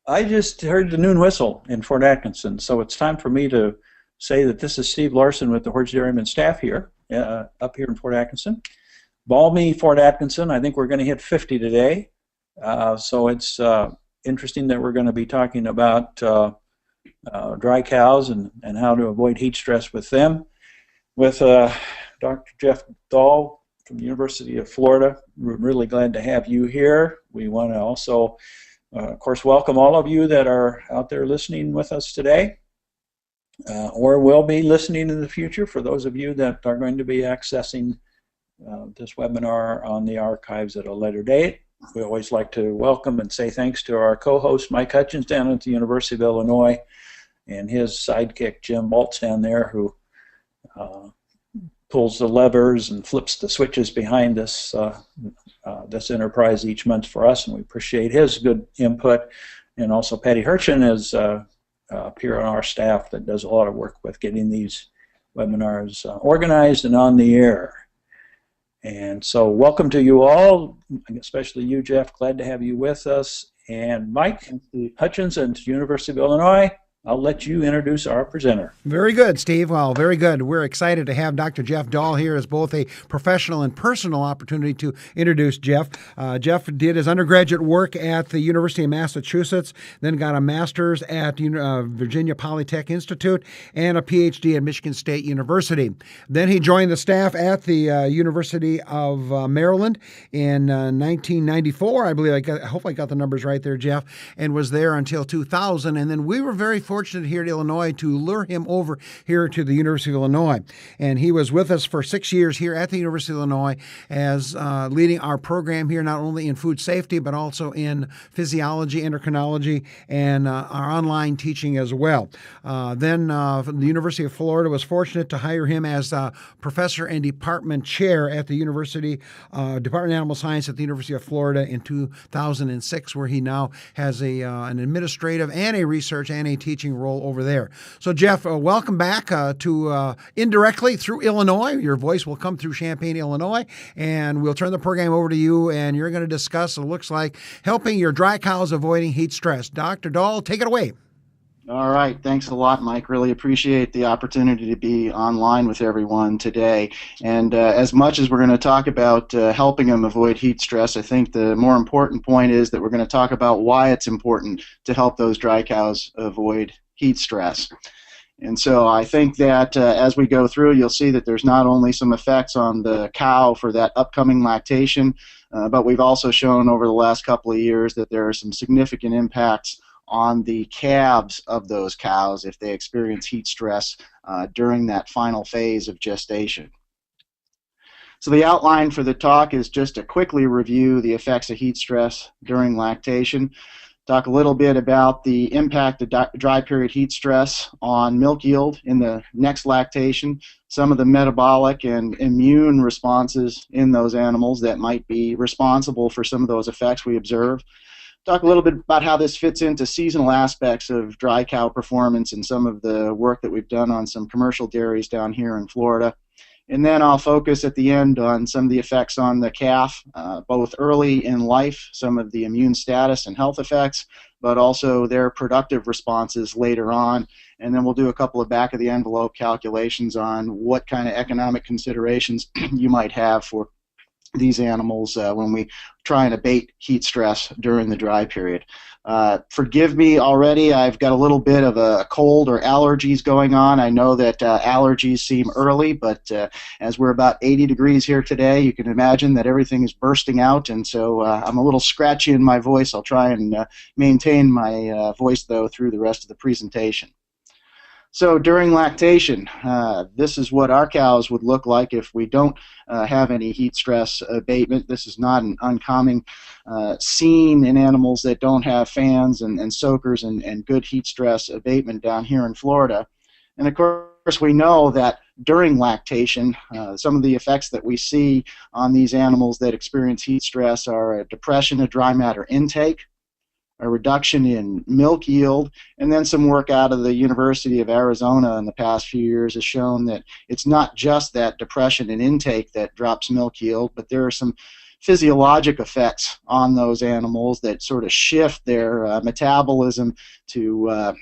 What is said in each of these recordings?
I just heard the noon whistle in Fort Atkinson, so it's time for me to say that this is Steve Larson with the Hoards Dairyman staff here, up here in Fort Atkinson. Balmy Fort Atkinson, I think we're going to hit 50 today, so it's interesting that we're going to be talking about dry cows and how to avoid heat stress with them. With Dr. Geoff Dahl from the University of Florida. We're really glad to have you here. We want to also of course, welcome all of you that are out there listening with us today, or will be listening in the future. For those of you that are going to be accessing this webinar on the archives at a later date, we always like to welcome and say thanks to our co-host Mike Hutchins down at the University of Illinois, and his sidekick Jim Baltz down there, who pulls the levers and flips the switches behind this this enterprise each month for us, and we appreciate his good input. And also Patty Hirchin is here on our staff that does a lot of work with getting these webinars organized and on the air. And so welcome to you all, especially you, Geoff. Glad to have you with us. And Mike Hutchins at University of Illinois, I'll let you introduce our presenter. Very good, Steve. Well, very good. We're excited to have Dr. Geoff Dahl here as both a professional and personal opportunity to introduce Geoff. Geoff did his undergraduate work at the University of Massachusetts, then got a master's at Virginia Polytech Institute and a PhD at Michigan State University. Then he joined the staff at the University of Maryland in 1994. I believe I hope I got the numbers right there, Geoff, and was there until 2000. And then we were very fortunate here at Illinois to lure him over here to the University of Illinois. And he was with us for 6 years here at the University of Illinois as leading our program here, not only in food safety, but also in physiology, endocrinology, and our online teaching as well. Then the University of Florida was fortunate to hire him as professor and department chair at the University, Department of Animal Science at the University of Florida in 2006, where he now has an administrative and a research and a teaching role over there. So, Geoff, welcome back to indirectly through Illinois. Your voice will come through Champaign, Illinois, and we'll turn the program over to you, and you're going to discuss, it looks like, helping your dry cows avoiding heat stress. Dr. Dahl, take it away. All right. Thanks a lot, Mike. Really appreciate the opportunity to be online with everyone today. And as much as we're going to talk about helping them avoid heat stress, I think the more important point is that we're going to talk about why it's important to help those dry cows avoid heat stress. And so I think that as we go through, you'll see that there's not only some effects on the cow for that upcoming lactation, but we've also shown over the last couple of years that there are some significant impacts on the calves of those cows if they experience heat stress during that final phase of gestation. So the outline for the talk is just to quickly review the effects of heat stress during lactation, talk a little bit about the impact of dry period heat stress on milk yield in the next lactation, some of the metabolic and immune responses in those animals that might be responsible for some of those effects we observe. Talk a little bit about how this fits into seasonal aspects of dry cow performance and some of the work that we've done on some commercial dairies down here in Florida. And then I'll focus at the end on some of the effects on the calf, both early in life, some of the immune status and health effects, but also their productive responses later on. And then we'll do a couple of back-of-the-envelope calculations on what kind of economic considerations you might have for these animals when we try and abate heat stress during the dry period. Forgive me already, I've got a little bit of a cold or allergies going on. I know that allergies seem early, but as we're about 80 degrees here today, you can imagine that everything is bursting out, and so I'm a little scratchy in my voice. I'll try and maintain my voice, though, through the rest of the presentation. So during lactation, this is what our cows would look like if we don't have any heat stress abatement. This is not an uncommon scene in animals that don't have fans and soakers and good heat stress abatement down here in Florida. And of course, we know that during lactation, some of the effects that we see on these animals that experience heat stress are a depression of dry matter intake, a reduction in milk yield, and then some work out of the University of Arizona in the past few years has shown that it's not just that depression in intake that drops milk yield, but there are some physiologic effects on those animals that sort of shift their metabolism to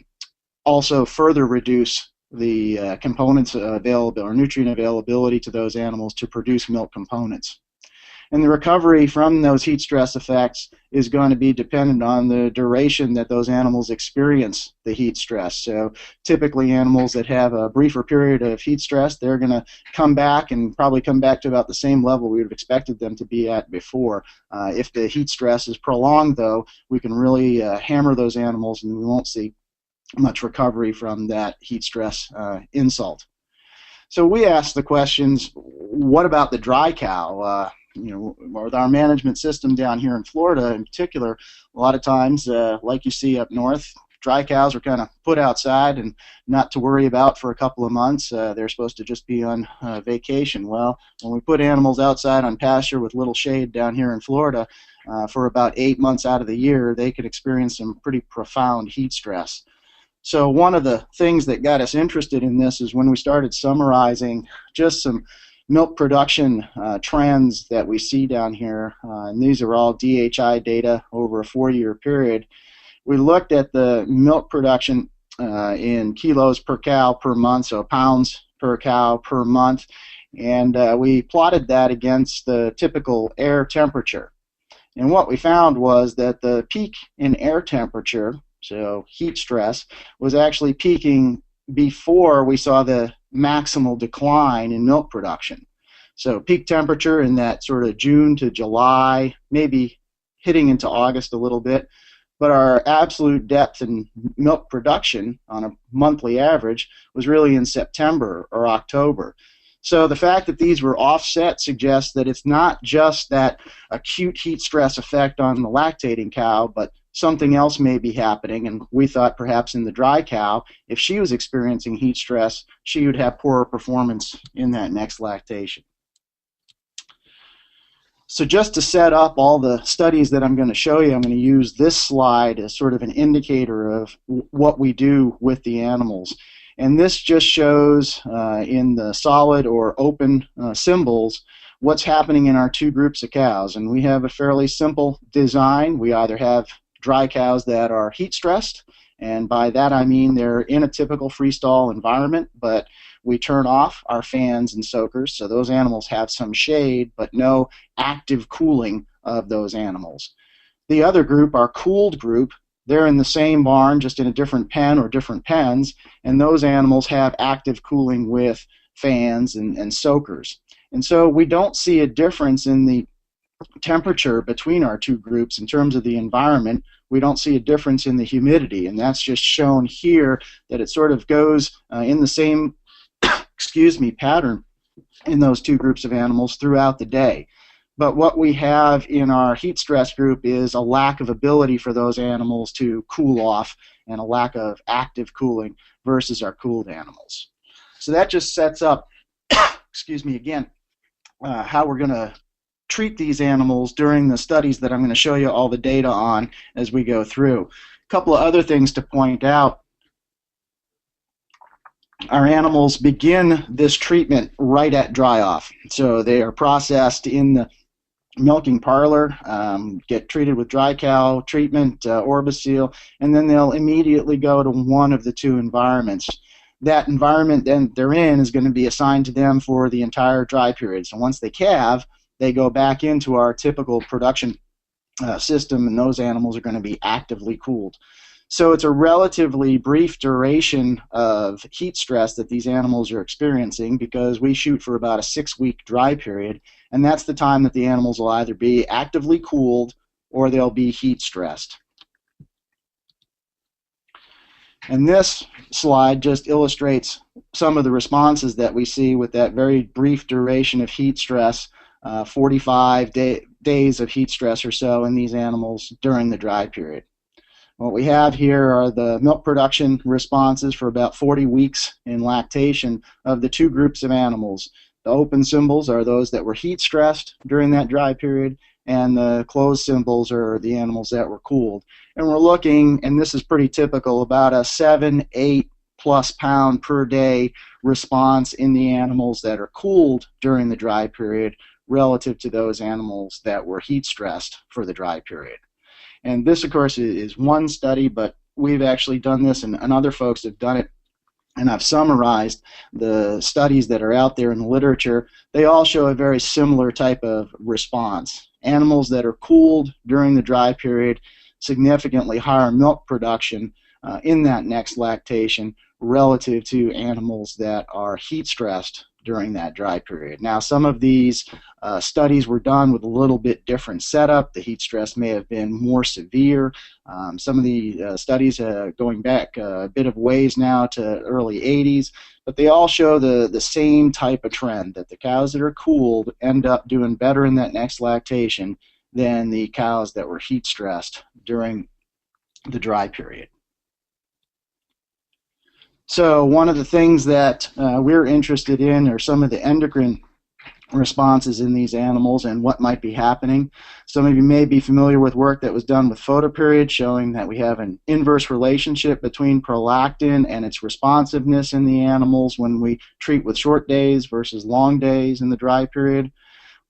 also further reduce the components available or nutrient availability to those animals to produce milk components. And the recovery from those heat stress effects is going to be dependent on the duration that those animals experience the heat stress. So typically animals that have a briefer period of heat stress, they're going to come back and probably come back to about the same level we would have expected them to be at before. If the heat stress is prolonged, though, we can really hammer those animals and we won't see much recovery from that heat stress insult. So we asked the questions, what about the dry cow? With our management system down here in Florida in particular, a lot of times, like you see up north, dry cows are kind of put outside and not to worry about for a couple of months. They're supposed to just be on vacation. Well, when we put animals outside on pasture with little shade down here in Florida, for about 8 months out of the year, they could experience some pretty profound heat stress. So one of the things that got us interested in this is when we started summarizing just some milk production trends that we see down here, and these are all DHI data over a 4-year period. We looked at the milk production in kilos per cow per month, so pounds per cow per month, and we plotted that against the typical air temperature. And what we found was that the peak in air temperature, so heat stress, was actually peaking before we saw the maximal decline in milk production. So peak temperature in that sort of June to July, maybe hitting into August a little bit, but our absolute depth in milk production on a monthly average was really in September or October. So the fact that these were offset suggests that it's not just that acute heat stress effect on the lactating cow, but something else may be happening, and we thought perhaps in the dry cow, if she was experiencing heat stress, she would have poorer performance in that next lactation. So just to set up all the studies that I'm going to show you, I'm going to use this slide as sort of an indicator of what we do with the animals. And this just shows in the solid or open symbols what's happening in our two groups of cows. And we have a fairly simple design. We either have dry cows that are heat stressed, and by that I mean they're in a typical freestall environment, but we turn off our fans and soakers, so those animals have some shade but no active cooling of those animals. The other group, our cooled group, they're in the same barn, just in a different pen or different pens, and those animals have active cooling with fans and soakers. And so we don't see a difference in the temperature between our two groups in terms of the environment. We don't see a difference in the humidity, and that's just shown here that it sort of goes in the same pattern in those two groups of animals throughout the day. But what we have in our heat stress group is a lack of ability for those animals to cool off and a lack of active cooling versus our cooled animals. So that just sets up, how we're going to treat these animals during the studies that I'm going to show you all the data on as we go through. A couple of other things to point out. Our animals begin this treatment right at dry off. So they are processed in the milking parlor, get treated with dry cow treatment, Orbisil, and then they'll immediately go to one of the two environments. That environment then they're in is going to be assigned to them for the entire dry period. So once they calve, they go back into our typical production system, and those animals are going to be actively cooled. So it's a relatively brief duration of heat stress that these animals are experiencing, because we shoot for about a 6-week dry period, and that's the time that the animals will either be actively cooled or they'll be heat stressed. And this slide just illustrates some of the responses that we see with that very brief duration of heat stress, 45 days of heat stress or so in these animals during the dry period. What we have here are the milk production responses for about 40 weeks in lactation of the two groups of animals. The open symbols are those that were heat stressed during that dry period, and the closed symbols are the animals that were cooled. And we're looking, and this is pretty typical, about a 7-8+ pound per day response in the animals that are cooled during the dry period relative to those animals that were heat stressed for the dry period. And this, of course, is one study, but we've actually done this, and other folks have done it. And I've summarized the studies that are out there in the literature. They all show a very similar type of response. Animals that are cooled during the dry period, significantly higher milk production in that next lactation relative to animals that are heat stressed during that dry period. Now, some of these studies were done with a little bit different setup. The heat stress may have been more severe. Some of the studies going back a bit of ways now to early 80s, but they all show the same type of trend, that the cows that are cooled end up doing better in that next lactation than the cows that were heat stressed during the dry period. So one of the things that we're interested in are some of the endocrine responses in these animals and what might be happening. Some of you may be familiar with work that was done with photoperiod showing that we have an inverse relationship between prolactin and its responsiveness in the animals when we treat with short days versus long days in the dry period.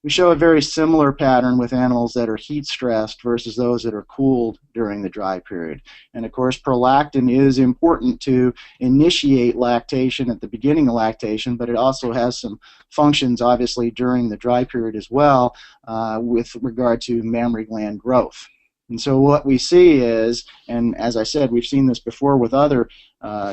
We show a very similar pattern with animals that are heat stressed versus those that are cooled during the dry period. And of course, prolactin is important to initiate lactation at the beginning of lactation, but it also has some functions obviously during the dry period as well with regard to mammary gland growth. And so what we see is, and as I said, we've seen this before with other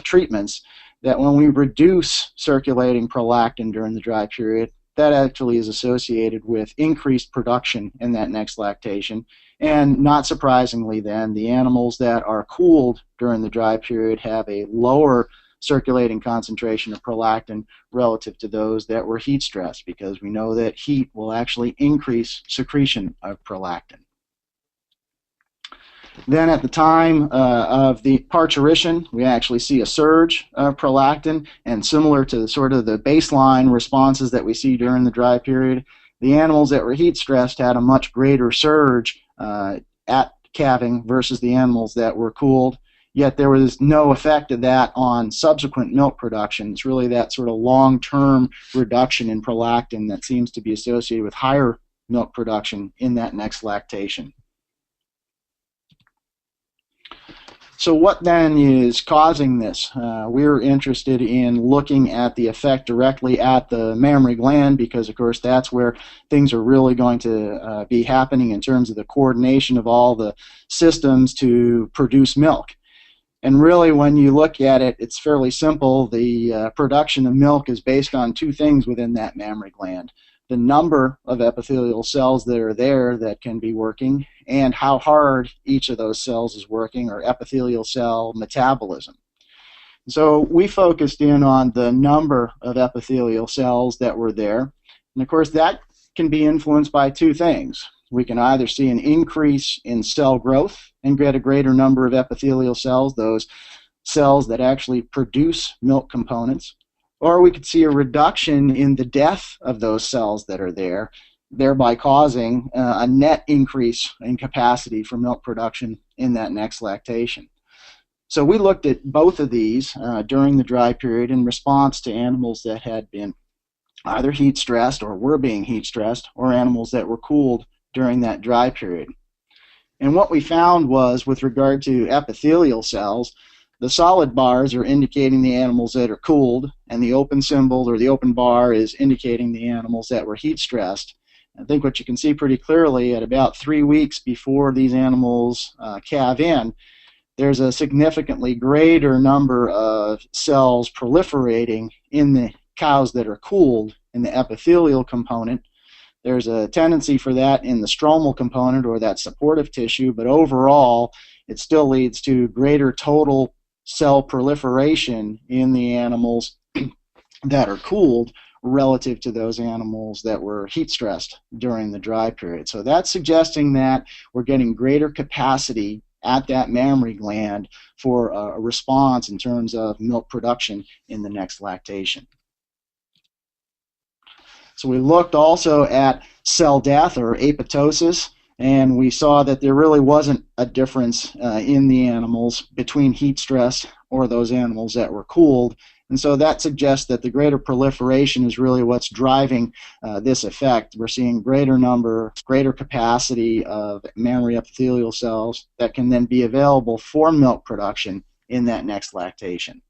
treatments, that when we reduce circulating prolactin during the dry period, that actually is associated with increased production in that next lactation. And not surprisingly then, the animals that are cooled during the dry period have a lower circulating concentration of prolactin relative to those that were heat stressed, because we know that heat will actually increase secretion of prolactin. Then at the time of the parturition, we actually see a surge of prolactin, and similar to sort of the baseline responses that we see during the dry period, the animals that were heat stressed had a much greater surge at calving versus the animals that were cooled, yet there was no effect of that on subsequent milk production. It's really that sort of long-term reduction in prolactin that seems to be associated with higher milk production in that next lactation. So what then is causing this? We're interested in looking at the effect directly at the mammary gland, because of course that's where things are really going to be happening in terms of the coordination of all the systems to produce milk. And really, when you look at it, it's fairly simple. The production of milk is based on two things within that mammary gland: the number of epithelial cells that are there that can be working, and how hard each of those cells is working, or epithelial cell metabolism. So we focused in on the number of epithelial cells that were there. And of course, that can be influenced by two things. We can either see an increase in cell growth and get a greater number of epithelial cells, those cells that actually produce milk components, or we could see a reduction in the death of those cells that are there, thereby causing a net increase in capacity for milk production in that next lactation. So we looked at both of these during the dry period in response to animals that had been either heat stressed or were being heat stressed, or animals that were cooled during that dry period. And what we found was, with regard to epithelial cells, the solid bars are indicating the animals that are cooled, and the open symbol or the open bar is indicating the animals that were heat stressed. I think what you can see pretty clearly, at about 3 weeks before these animals calve in, there's a significantly greater number of cells proliferating in the cows that are cooled in the epithelial component. There's a tendency for that in the stromal component, or that supportive tissue, but overall it still leads to greater total cell proliferation in the animals that are cooled relative to those animals that were heat stressed during the dry period. So that's suggesting that we're getting greater capacity at that mammary gland for a response in terms of milk production in the next lactation. So we looked also at cell death, or apoptosis, and we saw that there really wasn't a difference in the animals between heat stress or those animals that were cooled And so that suggests that the greater proliferation is really what's driving this effect. We're seeing greater number, greater capacity of mammary epithelial cells that can then be available for milk production in that next lactation.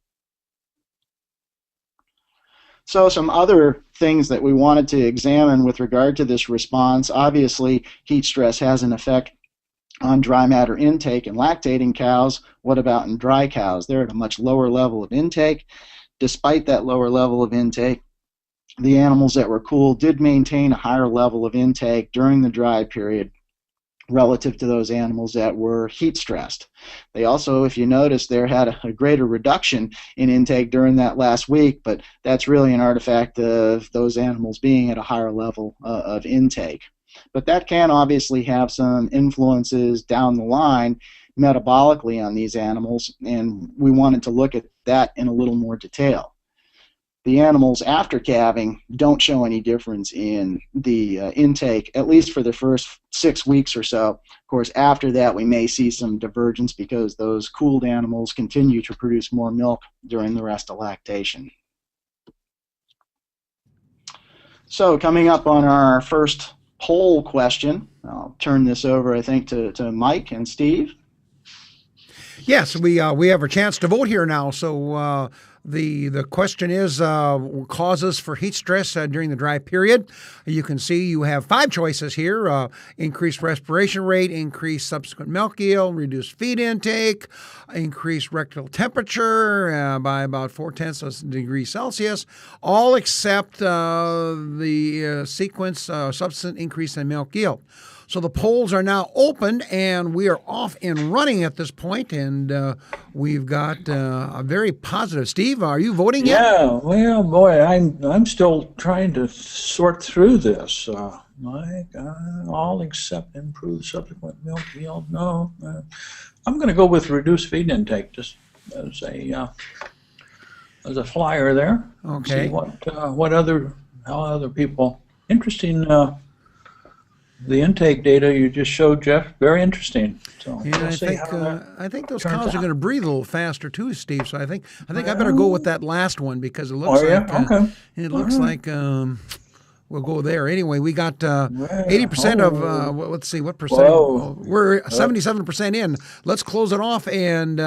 So some other things that we wanted to examine with regard to this response. Obviously, heat stress has an effect on dry matter intake in lactating cows. What about in dry cows? They're at a much lower level of intake. Despite that lower level of intake, the animals that were cooled did maintain a higher level of intake during the dry period relative to those animals that were heat stressed. They also, if you notice, there had a greater reduction in intake during that last week, but that's really an artifact of those animals being at a higher level of intake. But that can obviously have some influences down the line metabolically on these animals, and we wanted to look at that in a little more detail. The animals after calving don't show any difference in the intake, at least for the first 6 weeks or so. Of course, after that, we may see some divergence because those cooled animals continue to produce more milk during the rest of lactation. So coming up on our first poll question, I'll turn this over, I think, to Mike and Steve. Yes, we have a chance to vote here now. So the question is causes for heat stress during the dry period. You can see you have 5 choices here: increased respiration rate, increased subsequent milk yield, reduced feed intake, increased rectal temperature by about 0.4 degrees Celsius, all except the sequence subsequent increase in milk yield. So the polls are now open, and we are off and running at this point, and we've got a very positive. Steve, are you voting yet? Yeah, well, boy, I'm still trying to sort through this. All except improved subsequent milk yield. No, I'm going to go with reduced feed intake, just as a flyer there. Okay. See how other people. Interesting. The intake data you just showed, Geoff, very interesting. So yeah, we'll I think those cows are going to breathe a little faster too, Steve. So I think I better go with that last one because it looks like we'll go there. Anyway, we got 80% of let's see what percent. We're 77% in. Let's close it off. And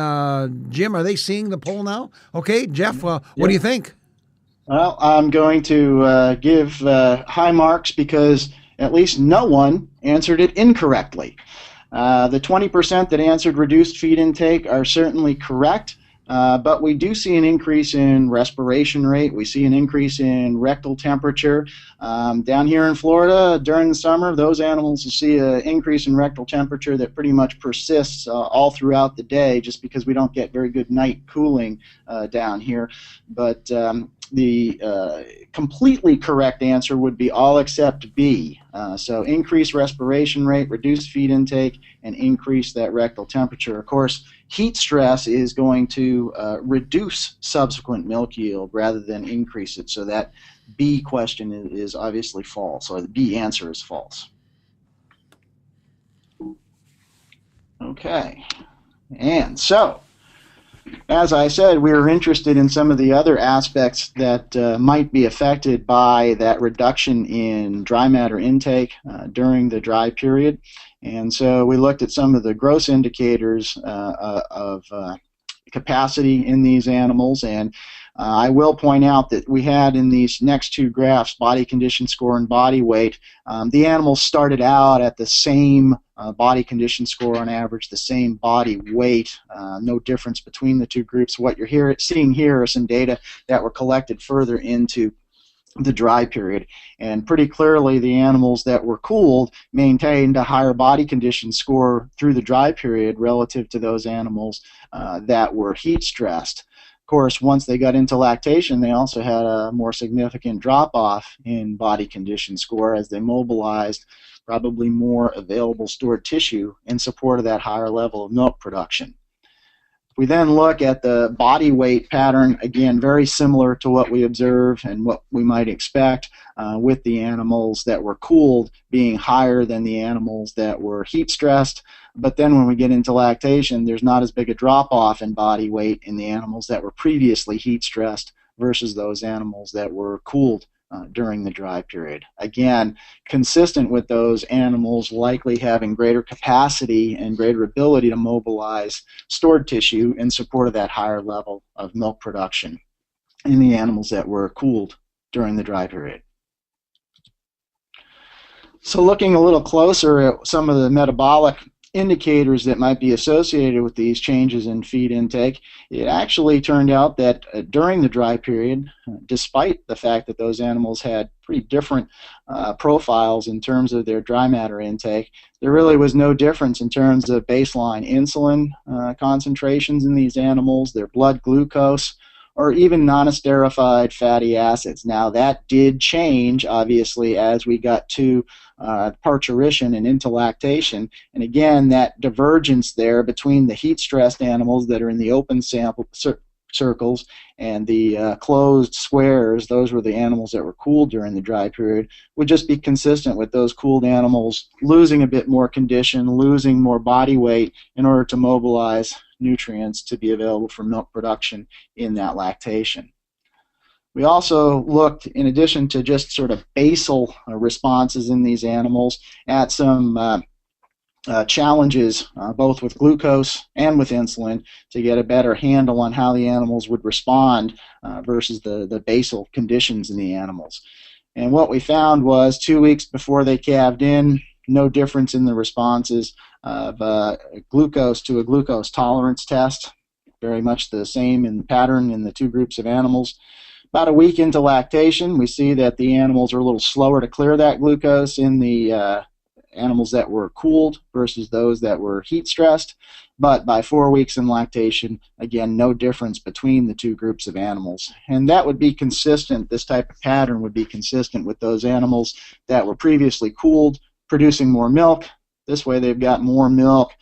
Jim, are they seeing the poll now? Okay, Geoff, what do you think? Well, I'm going to give high marks because at least no one answered it incorrectly. The 20% that answered reduced feed intake are certainly correct, but we do see an increase in respiration rate. We see an increase in rectal temperature. Down here in Florida, during the summer, those animals will see an increase in rectal temperature that pretty much persists all throughout the day just because we don't get very good night cooling down here. But the completely correct answer would be all except B. So increase respiration rate, reduce feed intake, and increase that rectal temperature. Of course, heat stress is going to reduce subsequent milk yield rather than increase it. So that B question is obviously false, or the B answer is false. Okay, and so as I said, we were interested in some of the other aspects that might be affected by that reduction in dry matter intake during the dry period. And so we looked at some of the gross indicators of capacity in these animals. And I will point out that we had in these next 2 graphs, body condition score and body weight. The animals started out at the same body condition score on average, the same body weight, no difference between the 2 groups. What you're seeing here are some data that were collected further into the dry period, and pretty clearly the animals that were cooled maintained a higher body condition score through the dry period relative to those animals that were heat stressed. Of course, once they got into lactation, they also had a more significant drop-off in body condition score as they mobilized probably more available stored tissue in support of that higher level of milk production. If we then look at the body weight pattern, again, very similar to what we observe and what we might expect with the animals that were cooled being higher than the animals that were heat stressed. But then when we get into lactation, there's not as big a drop-off in body weight in the animals that were previously heat stressed versus those animals that were cooled during the dry period. Again, consistent with those animals likely having greater capacity and greater ability to mobilize stored tissue in support of that higher level of milk production in the animals that were cooled during the dry period. So looking a little closer at some of the metabolic indicators that might be associated with these changes in feed intake, it actually turned out that during the dry period, despite the fact that those animals had pretty different profiles in terms of their dry matter intake, there really was no difference in terms of baseline insulin concentrations in these animals, their blood glucose, or even non-esterified fatty acids. Now that did change, obviously, as we got to parturition and into lactation. And again, that divergence there between the heat-stressed animals that are in the open sample circles and the closed squares, those were the animals that were cooled during the dry period, would just be consistent with those cooled animals losing a bit more condition, losing more body weight in order to mobilize nutrients to be available for milk production in that lactation. We also looked, in addition to just sort of basal responses in these animals, at some challenges both with glucose and with insulin to get a better handle on how the animals would respond versus the basal conditions in the animals. And what we found was 2 weeks before they calved in, no difference in the responses of glucose to a glucose tolerance test, very much the same in pattern in the two groups of animals. About a week into lactation, we see that the animals are a little slower to clear that glucose in the animals that were cooled versus those that were heat stressed. But by 4 weeks in lactation, again, no difference between the two groups of animals. And that would be consistent, this type of pattern would be consistent with those animals that were previously cooled, producing more milk. This way they've got more milk,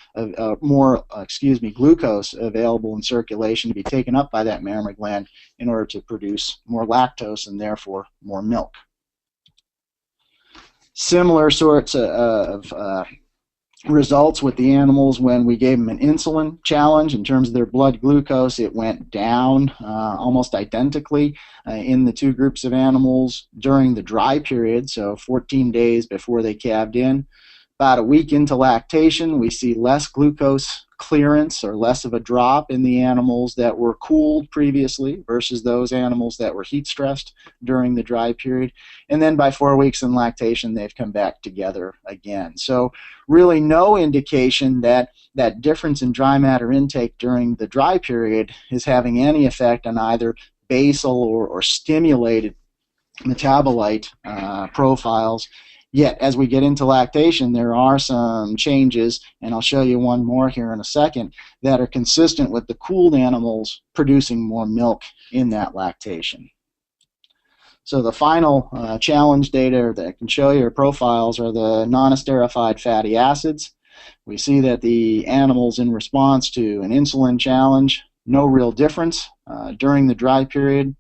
glucose available in circulation to be taken up by that mammary gland in order to produce more lactose and therefore more milk. Similar sorts of results with the animals when we gave them an insulin challenge. In terms of their blood glucose, it went down almost identically in the two groups of animals during the dry period, so 14 days before they calved in. About a week into lactation, we see less glucose clearance or less of a drop in the animals that were cooled previously versus those animals that were heat stressed during the dry period. And then by 4 weeks in lactation, they've come back together again. So really no indication that that difference in dry matter intake during the dry period is having any effect on either basal or stimulated metabolite profiles. Yet, as we get into lactation, there are some changes, and I'll show you one more here in a second, that are consistent with the cooled animals producing more milk in that lactation. So the final challenge data that I can show you, or profiles, are the non-esterified fatty acids. We see that the animals in response to an insulin challenge, no real difference during the dry period.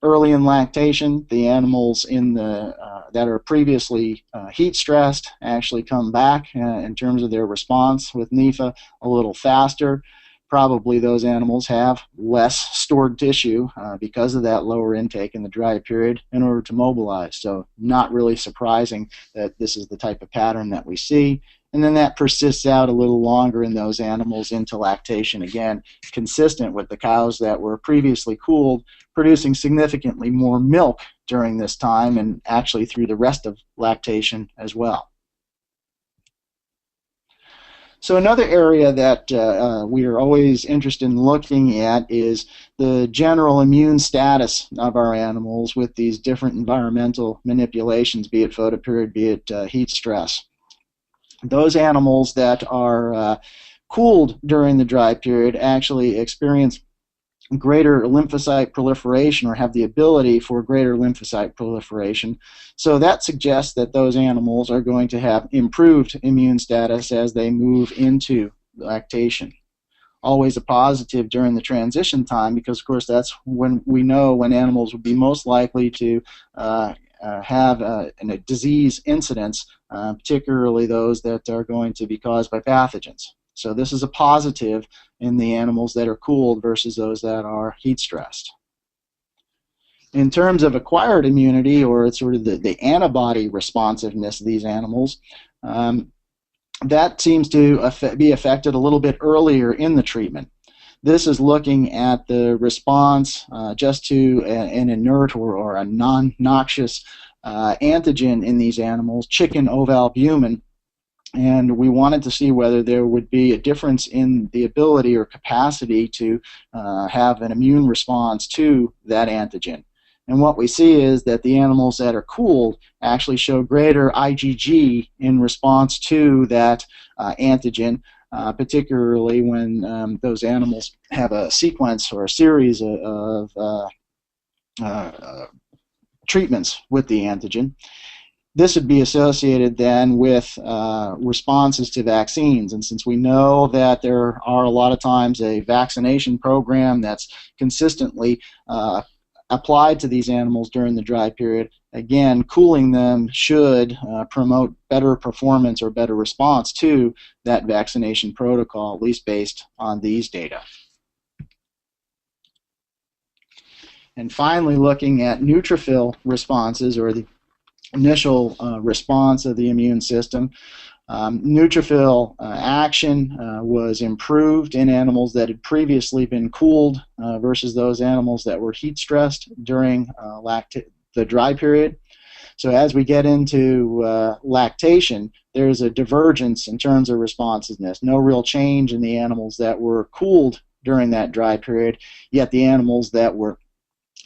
Early in lactation, the animals in the that are previously heat stressed actually come back in terms of their response with NEFA a little faster. Probably those animals have less stored tissue because of that lower intake in the dry period in order to mobilize. So not really surprising that this is the type of pattern that we see. And then that persists out a little longer in those animals into lactation, again, consistent with the cows that were previously cooled, producing significantly more milk during this time and actually through the rest of lactation as well. So another area that we are always interested in looking at is the general immune status of our animals with these different environmental manipulations, be it photoperiod, be it heat stress. Those animals that are cooled during the dry period actually experience greater lymphocyte proliferation or have the ability for greater lymphocyte proliferation. So that suggests that those animals are going to have improved immune status as they move into lactation. Always a positive during the transition time because, of course, that's when we know when animals would be most likely to have a disease incidence, particularly those that are going to be caused by pathogens. So this is a positive in the animals that are cooled versus those that are heat stressed. In terms of acquired immunity, or sort of the antibody responsiveness of these animals, that seems to be affected a little bit earlier in the treatment. This is looking at the response just to an inert or a non-noxious antigen in these animals, chicken ovalbumin, and we wanted to see whether there would be a difference in the ability or capacity to have an immune response to that antigen. And what we see is that the animals that are cooled actually show greater IgG in response to that antigen, particularly when those animals have a sequence or a series of treatments with the antigen. This would be associated then with responses to vaccines. And since we know that there are a lot of times a vaccination program that's consistently applied to these animals during the dry period, again, cooling them should promote better performance or better response to that vaccination protocol, at least based on these data. And finally, looking at neutrophil responses, or the initial response of the immune system, neutrophil action was improved in animals that had previously been cooled versus those animals that were heat stressed during the dry period. So as we get into lactation, there's a divergence in terms of responsiveness. No real change in the animals that were cooled during that dry period, yet the animals that were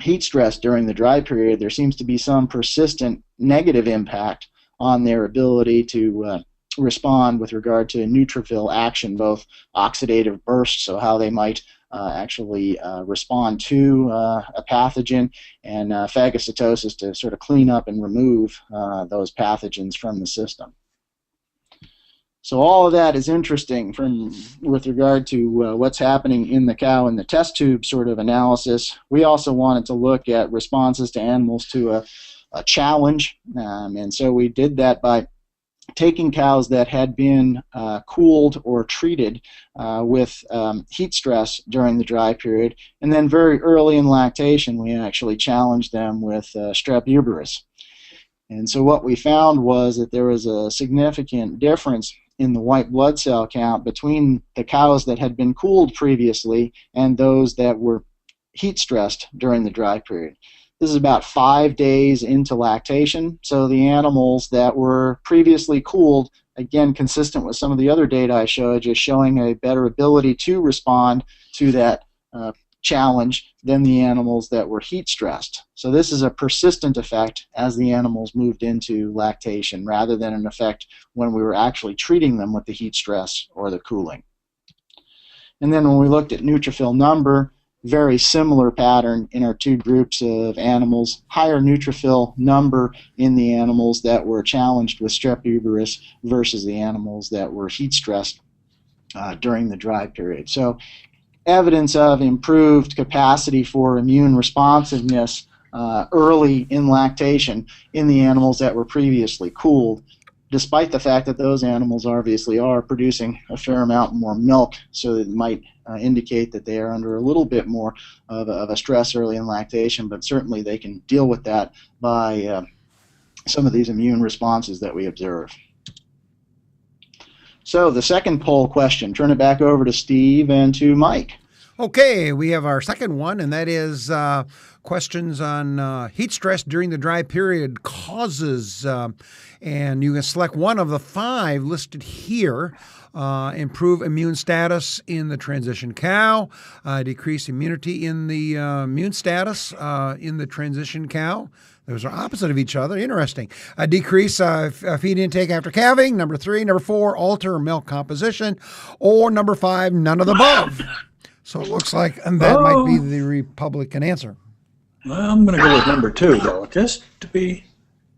heat stressed during the dry period, there seems to be some persistent negative impact on their ability to respond with regard to neutrophil action, both oxidative bursts, so how they might actually respond to a pathogen, and phagocytosis to sort of clean up and remove those pathogens from the system. So all of that is interesting with regard to what's happening in the cow in the test tube sort of analysis. We also wanted to look at responses to animals to a challenge, and so we did that by taking cows that had been cooled or treated with heat stress during the dry period, and then very early in lactation we actually challenged them with strep uberis. And so what we found was that there was a significant difference in the white blood cell count between the cows that had been cooled previously and those that were heat stressed during the dry period. This is about 5 days into lactation, so the animals that were previously cooled, again consistent with some of the other data I showed you, showing a better ability to respond to that challenge than the animals that were heat stressed. So this is a persistent effect as the animals moved into lactation, rather than an effect when we were actually treating them with the heat stress or the cooling. And then when we looked at neutrophil number, very similar pattern in our two groups of animals, higher neutrophil number in the animals that were challenged with strep uberis versus the animals that were heat stressed during the dry period. So evidence of improved capacity for immune responsiveness early in lactation in the animals that were previously cooled, despite the fact that those animals obviously are producing a fair amount more milk, so it might indicate that they are under a little bit more of a stress early in lactation, but certainly they can deal with that by some of these immune responses that we observe. So the second poll question, turn it back over to Steve and to Mike. Okay, we have our second one, and that is questions on heat stress during the dry period causes. And you can select one of the 5 listed here. Improve immune status in the transition cow, decrease immunity in the immune status in the transition cow. Those are opposite of each other. Interesting. Decrease feed intake after calving. Number 3. Number 4, alter milk composition. Or number 5, none of the above. So it looks like that might be the Republican answer. Well, I'm going to go with number 2, though, just to be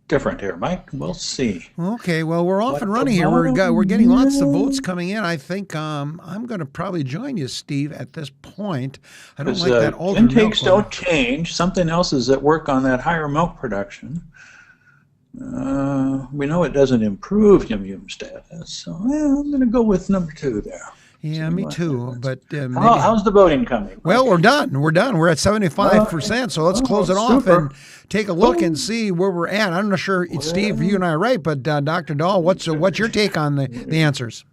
different here, Mike. We'll see. Okay, well, we're off and running here. We're getting lots of votes coming in. I think I'm going to probably join you, Steve, at this point. I don't like that alter milk. Intakes don't change. Something else is at work on that higher milk production. We know it doesn't improve immune status, so I'm going to go with number 2 there. Yeah, me too. But maybe. How's the voting coming? Well, we're done. We're done. We're at 75%. So let's close it off and take a look and see where we're at. I'm not sure, Steve, you and I are right, but Dr. Dahl, what's your take on the answers?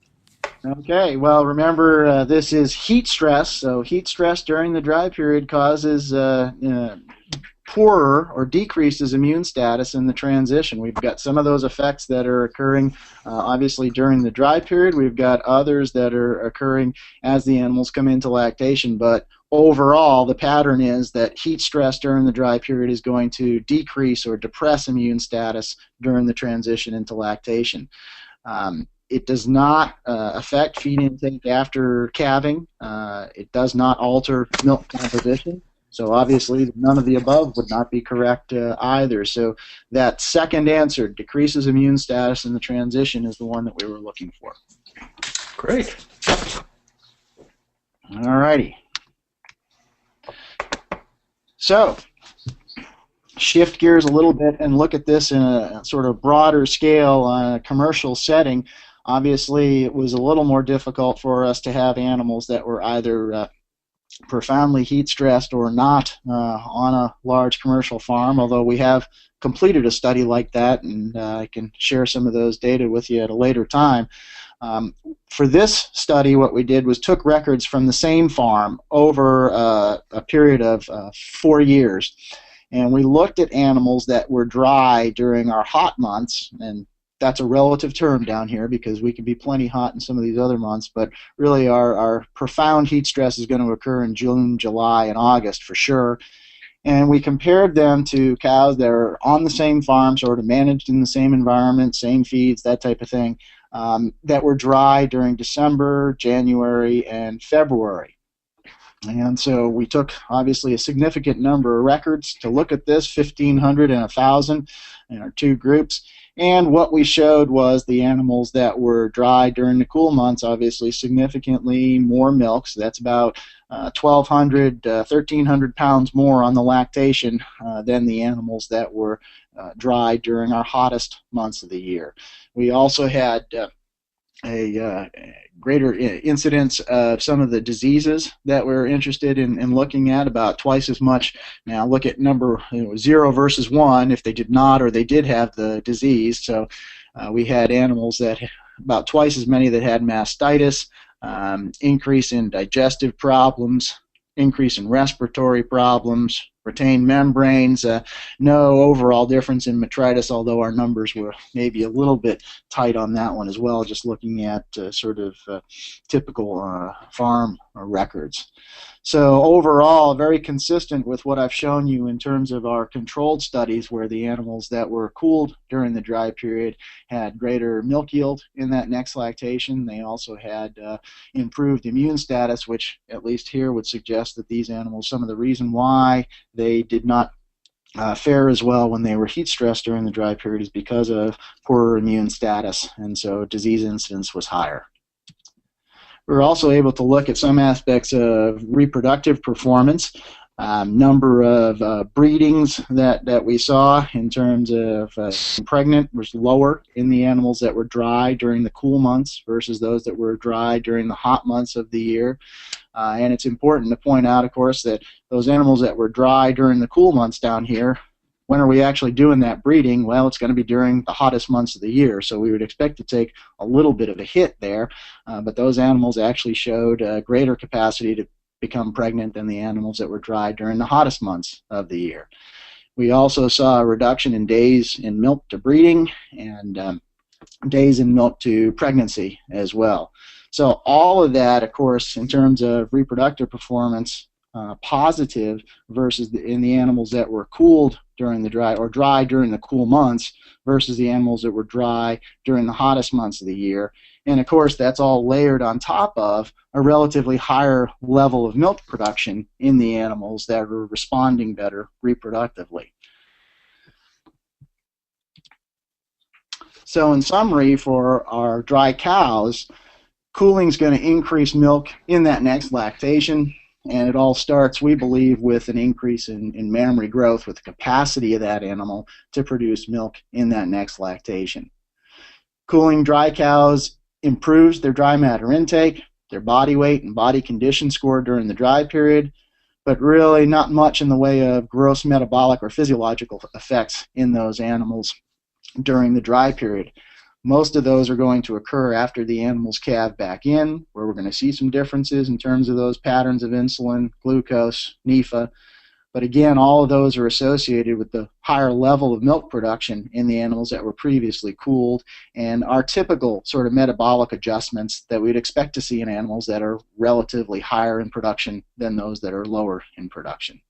Okay, well, remember, this is heat stress. So heat stress during the dry period causes poorer or decreases immune status in the transition. We've got some of those effects that are occurring obviously during the dry period. We've got others that are occurring as the animals come into lactation, but overall the pattern is that heat stress during the dry period is going to decrease or depress immune status during the transition into lactation. It does not affect feed intake after calving. It does not alter milk composition. So obviously none of the above would not be correct either. So that second answer, decreases immune status in the transition, is the one that we were looking for. Great. All righty. So shift gears a little bit and look at this in a sort of broader scale on a commercial setting. Obviously it was a little more difficult for us to have animals that were either profoundly heat stressed or not on a large commercial farm, although we have completed a study like that, and I can share some of those data with you at a later time. For this study, what we did was took records from the same farm over a period of 4 years, and we looked at animals that were dry during our hot months, and that's a relative term down here because we can be plenty hot in some of these other months, but really our profound heat stress is going to occur in June, July, and August for sure. And we compared them to cows that are on the same farm, sort of managed in the same environment, same feeds, that type of thing, that were dry during December, January, and February. And so we took, obviously, a significant number of records to look at this, 1,500 and 1,000 in our two groups. And what we showed was the animals that were dry during the cool months, obviously significantly more milk. So that's about 1,200, 1,300 pounds more on the lactation than the animals that were dry during our hottest months of the year. We also had a greater incidence of some of the diseases that we're interested in looking at, about twice as much. Now look at number 0 versus 1 if they did not or they did have the disease. So we had animals that about twice as many that had mastitis, increase in digestive problems, increase in respiratory problems, retained membranes, no overall difference in metritis, although our numbers were maybe a little bit tight on that one as well, just looking at sort of typical farm records. So overall, very consistent with what I've shown you in terms of our controlled studies, where the animals that were cooled during the dry period had greater milk yield in that next lactation. They also had improved immune status, which at least here would suggest that these animals, some of the reason why they did not fare as well when they were heat stressed during the dry period is because of poorer immune status, and so disease incidence was higher. We were also able to look at some aspects of reproductive performance, number of breedings that we saw in terms of pregnant was lower in the animals that were dry during the cool months versus those that were dry during the hot months of the year. And it's important to point out, of course, that those animals that were dry during the cool months down here, when are we actually doing that breeding? Well, it's going to be during the hottest months of the year, so we would expect to take a little bit of a hit there, but those animals actually showed greater capacity to become pregnant than the animals that were dry during the hottest months of the year. We also saw a reduction in days in milk to breeding and days in milk to pregnancy as well. So all of that, of course, in terms of reproductive performance, positive versus in the animals that were cooled during the dry or dry during the cool months versus the animals that were dry during the hottest months of the year. And of course, that's all layered on top of a relatively higher level of milk production in the animals that are responding better reproductively. So in summary, for our dry cows, cooling is going to increase milk in that next lactation. And it all starts, we believe, with an increase in mammary growth, with the capacity of that animal to produce milk in that next lactation. Cooling dry cows improves their dry matter intake, their body weight and body condition score during the dry period, but really not much in the way of gross metabolic or physiological effects in those animals during the dry period. Most of those are going to occur after the animals calve back in, where we're going to see some differences in terms of those patterns of insulin, glucose, NEFA. But again, all of those are associated with the higher level of milk production in the animals that were previously cooled, and are typical sort of metabolic adjustments that we'd expect to see in animals that are relatively higher in production than those that are lower in production.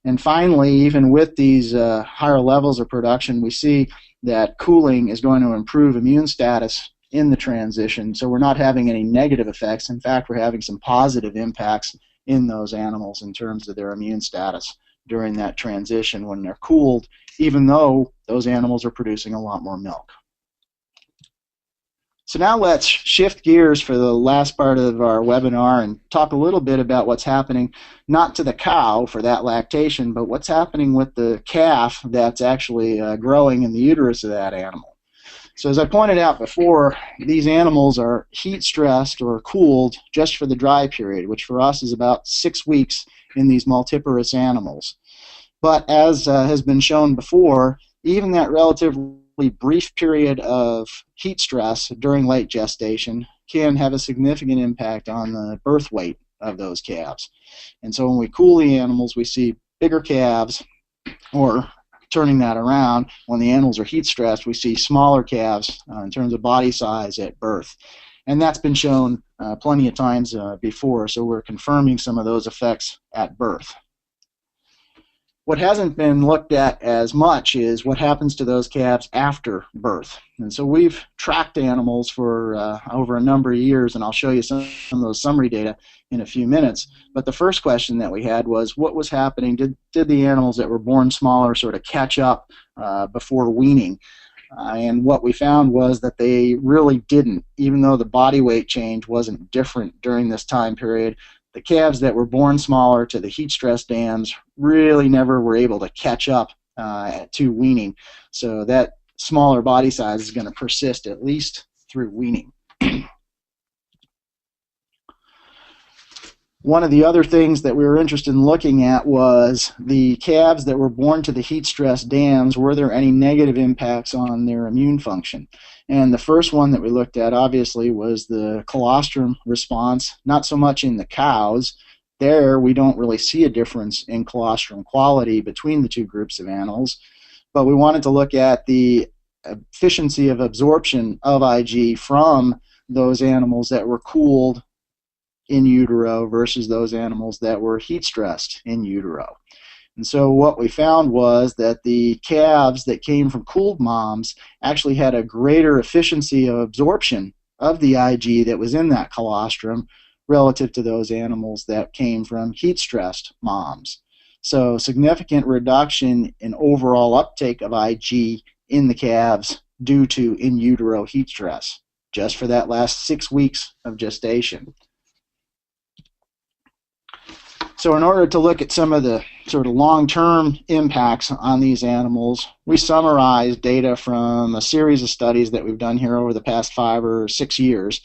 And finally, even with these higher levels of production, we see that cooling is going to improve immune status in the transition, so we're not having any negative effects. In fact, we're having some positive impacts in those animals in terms of their immune status during that transition when they're cooled, even though those animals are producing a lot more milk. So now let's shift gears for the last part of our webinar and talk a little bit about what's happening, not to the cow for that lactation, but what's happening with the calf that's actually growing in the uterus of that animal. So as I pointed out before, these animals are heat stressed or cooled just for the dry period, which for us is about 6 weeks in these multiparous animals. But as has been shown before, even that relatively brief period of heat stress during late gestation can have a significant impact on the birth weight of those calves. And so when we cool the animals, we see bigger calves, or turning that around, when the animals are heat stressed, we see smaller calves in terms of body size at birth. And that's been shown plenty of times before, so we're confirming some of those effects at birth. What hasn't been looked at as much is what happens to those calves after birth. And so we've tracked animals for over a number of years, and I'll show you some of those summary data in a few minutes. But the first question that we had was, what was happening? Did the animals that were born smaller sort of catch up before weaning? And what we found was that they really didn't, even though the body weight change wasn't different during this time period. The calves that were born smaller to the heat stress dams really never were able to catch up to weaning. So that smaller body size is going to persist at least through weaning. One of the other things that we were interested in looking at was the calves that were born to the heat stress dams. Were there any negative impacts on their immune function? And the first one that we looked at, obviously, was the colostrum response. Not so much in the cows. There, we don't really see a difference in colostrum quality between the two groups of animals. But we wanted to look at the efficiency of absorption of Ig from those animals that were cooled in utero versus those animals that were heat stressed in utero. And so what we found was that the calves that came from cooled moms actually had a greater efficiency of absorption of the Ig that was in that colostrum relative to those animals that came from heat stressed moms. So significant reduction in overall uptake of Ig in the calves due to in utero heat stress just for that last 6 weeks of gestation. So in order to look at some of the sort of long-term impacts on these animals, we summarized data from a series of studies that we've done here over the past 5 or 6 years.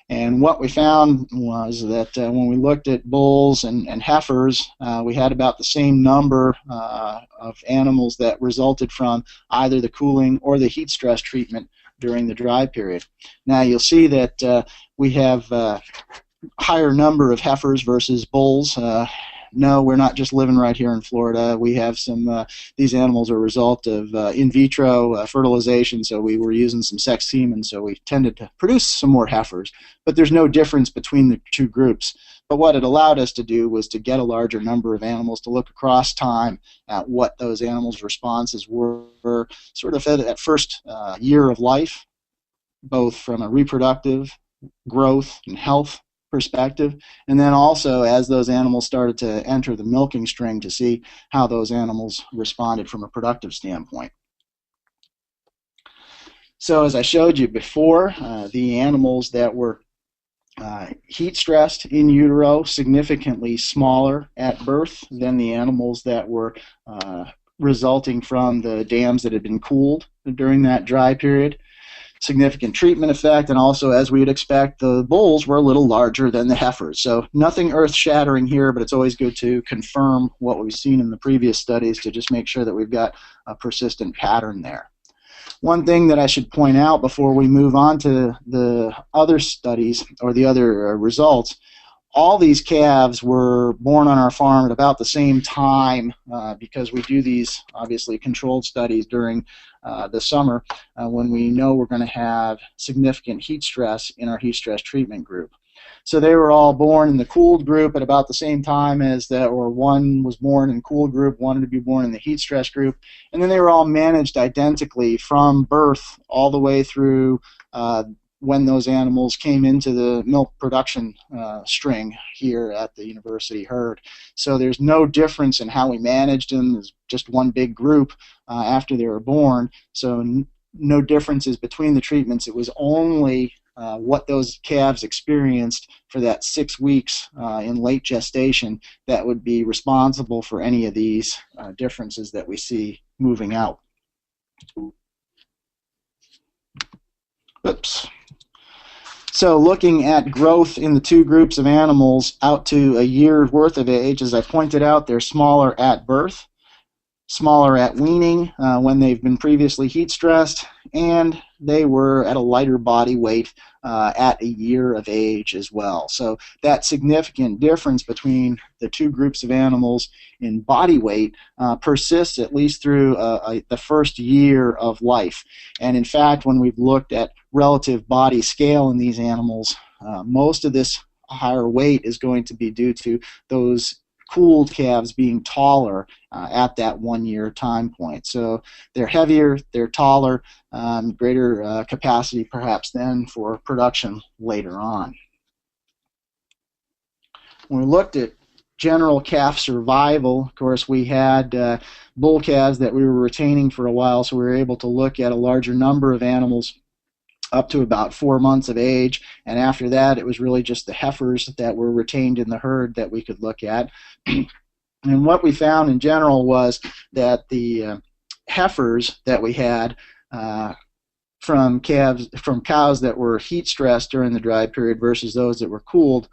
And what we found was that when we looked at bulls and heifers, we had about the same number of animals that resulted from either the cooling or the heat stress treatment during the dry period. Now you'll see that we have higher number of heifers versus bulls. No, we're not just living right here in Florida. We have some, these animals are a result of in vitro fertilization, so we were using some sex semen, so we tended to produce some more heifers. But there's no difference between the two groups. But what it allowed us to do was to get a larger number of animals to look across time at what those animals' responses were sort of at that first year of life, both from a reproductive, growth, and health perspective, and then also as those animals started to enter the milking string to see how those animals responded from a productive standpoint. So as I showed you before, the animals that were heat stressed in utero significantly smaller at birth than the animals that were resulting from the dams that had been cooled during that dry period. significant treatment effect, and also, as we would expect, the bulls were a little larger than the heifers. So nothing earth-shattering here, but it's always good to confirm what we've seen in the previous studies to just make sure that we've got a persistent pattern there. One thing that I should point out before we move on to the other studies or the other results, all these calves were born on our farm at about the same time because we do these, obviously, controlled studies during the summer when we know we're going to have significant heat stress in our heat stress treatment group. So they were all born in the cooled group at about the same time as that, or one was born in cooled group, one to be born in the heat stress group, and then they were all managed identically from birth all the way through when those animals came into the milk production string here at the university herd. So there's no difference in how we managed them. There's just one big group after they were born, so no differences between the treatments. It was only what those calves experienced for that 6 weeks in late gestation that would be responsible for any of these differences that we see moving out. Oops. So looking at growth in the two groups of animals out to a year's worth of age, as I pointed out, they're smaller at birth, smaller at weaning when they've been previously heat stressed, and they were at a lighter body weight at a year of age as well. So that significant difference between the two groups of animals in body weight persists at least through the first year of life. And in fact, when we've looked at relative body scale in these animals, most of this higher weight is going to be due to those cooled calves being taller at that 1 year time point. So they're heavier, they're taller, greater capacity perhaps then for production later on. When we looked at general calf survival, of course, we had bull calves that we were retaining for a while, so we were able to look at a larger number of animals up to about 4 months of age, and after that it was really just the heifers that were retained in the herd that we could look at. And what we found in general was that the heifers that we had from cows that were heat stressed during the dry period versus those that were cooled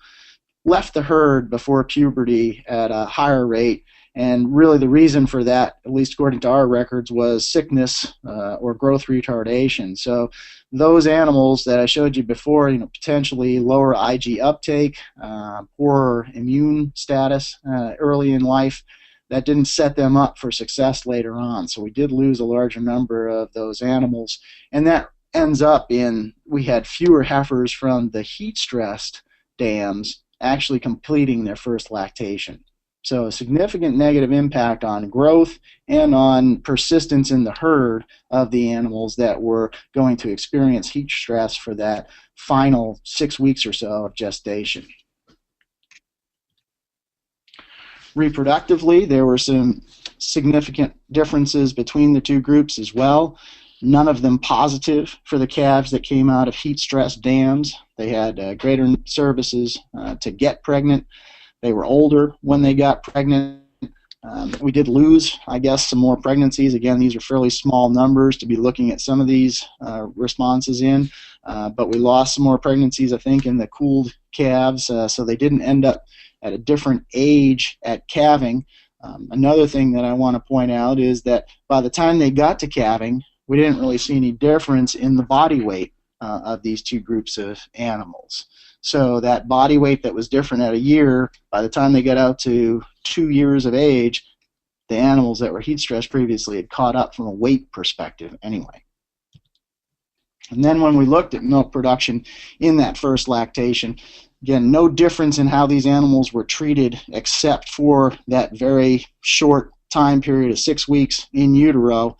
left the herd before puberty at a higher rate. And really the reason for that, at least according to our records, was sickness or growth retardation. So those animals that I showed you before, potentially lower IG uptake, poorer immune status early in life, that didn't set them up for success later on. So we did lose a larger number of those animals. And that ends up in, we had fewer heifers from the heat-stressed dams actually completing their first lactation. So a significant negative impact on growth and on persistence in the herd of the animals that were going to experience heat stress for that final 6 weeks or so of gestation. Reproductively, there were some significant differences between the two groups as well. None of them positive for the calves that came out of heat-stressed dams. They had greater services to get pregnant. They were older when they got pregnant. We did lose, I guess, some more pregnancies. Again, these are fairly small numbers to be looking at some of these responses in, but we lost some more pregnancies, I think, in the cooled calves, so they didn't end up at a different age at calving. Another thing that I want to point out is that by the time they got to calving, we didn't really see any difference in the body weight of these two groups of animals. So that body weight that was different at a year, by the time they got out to 2 years of age, the animals that were heat stressed previously had caught up from a weight perspective anyway. And then when we looked at milk production in that first lactation, again, no difference in how these animals were treated except for that very short time period of 6 weeks in utero.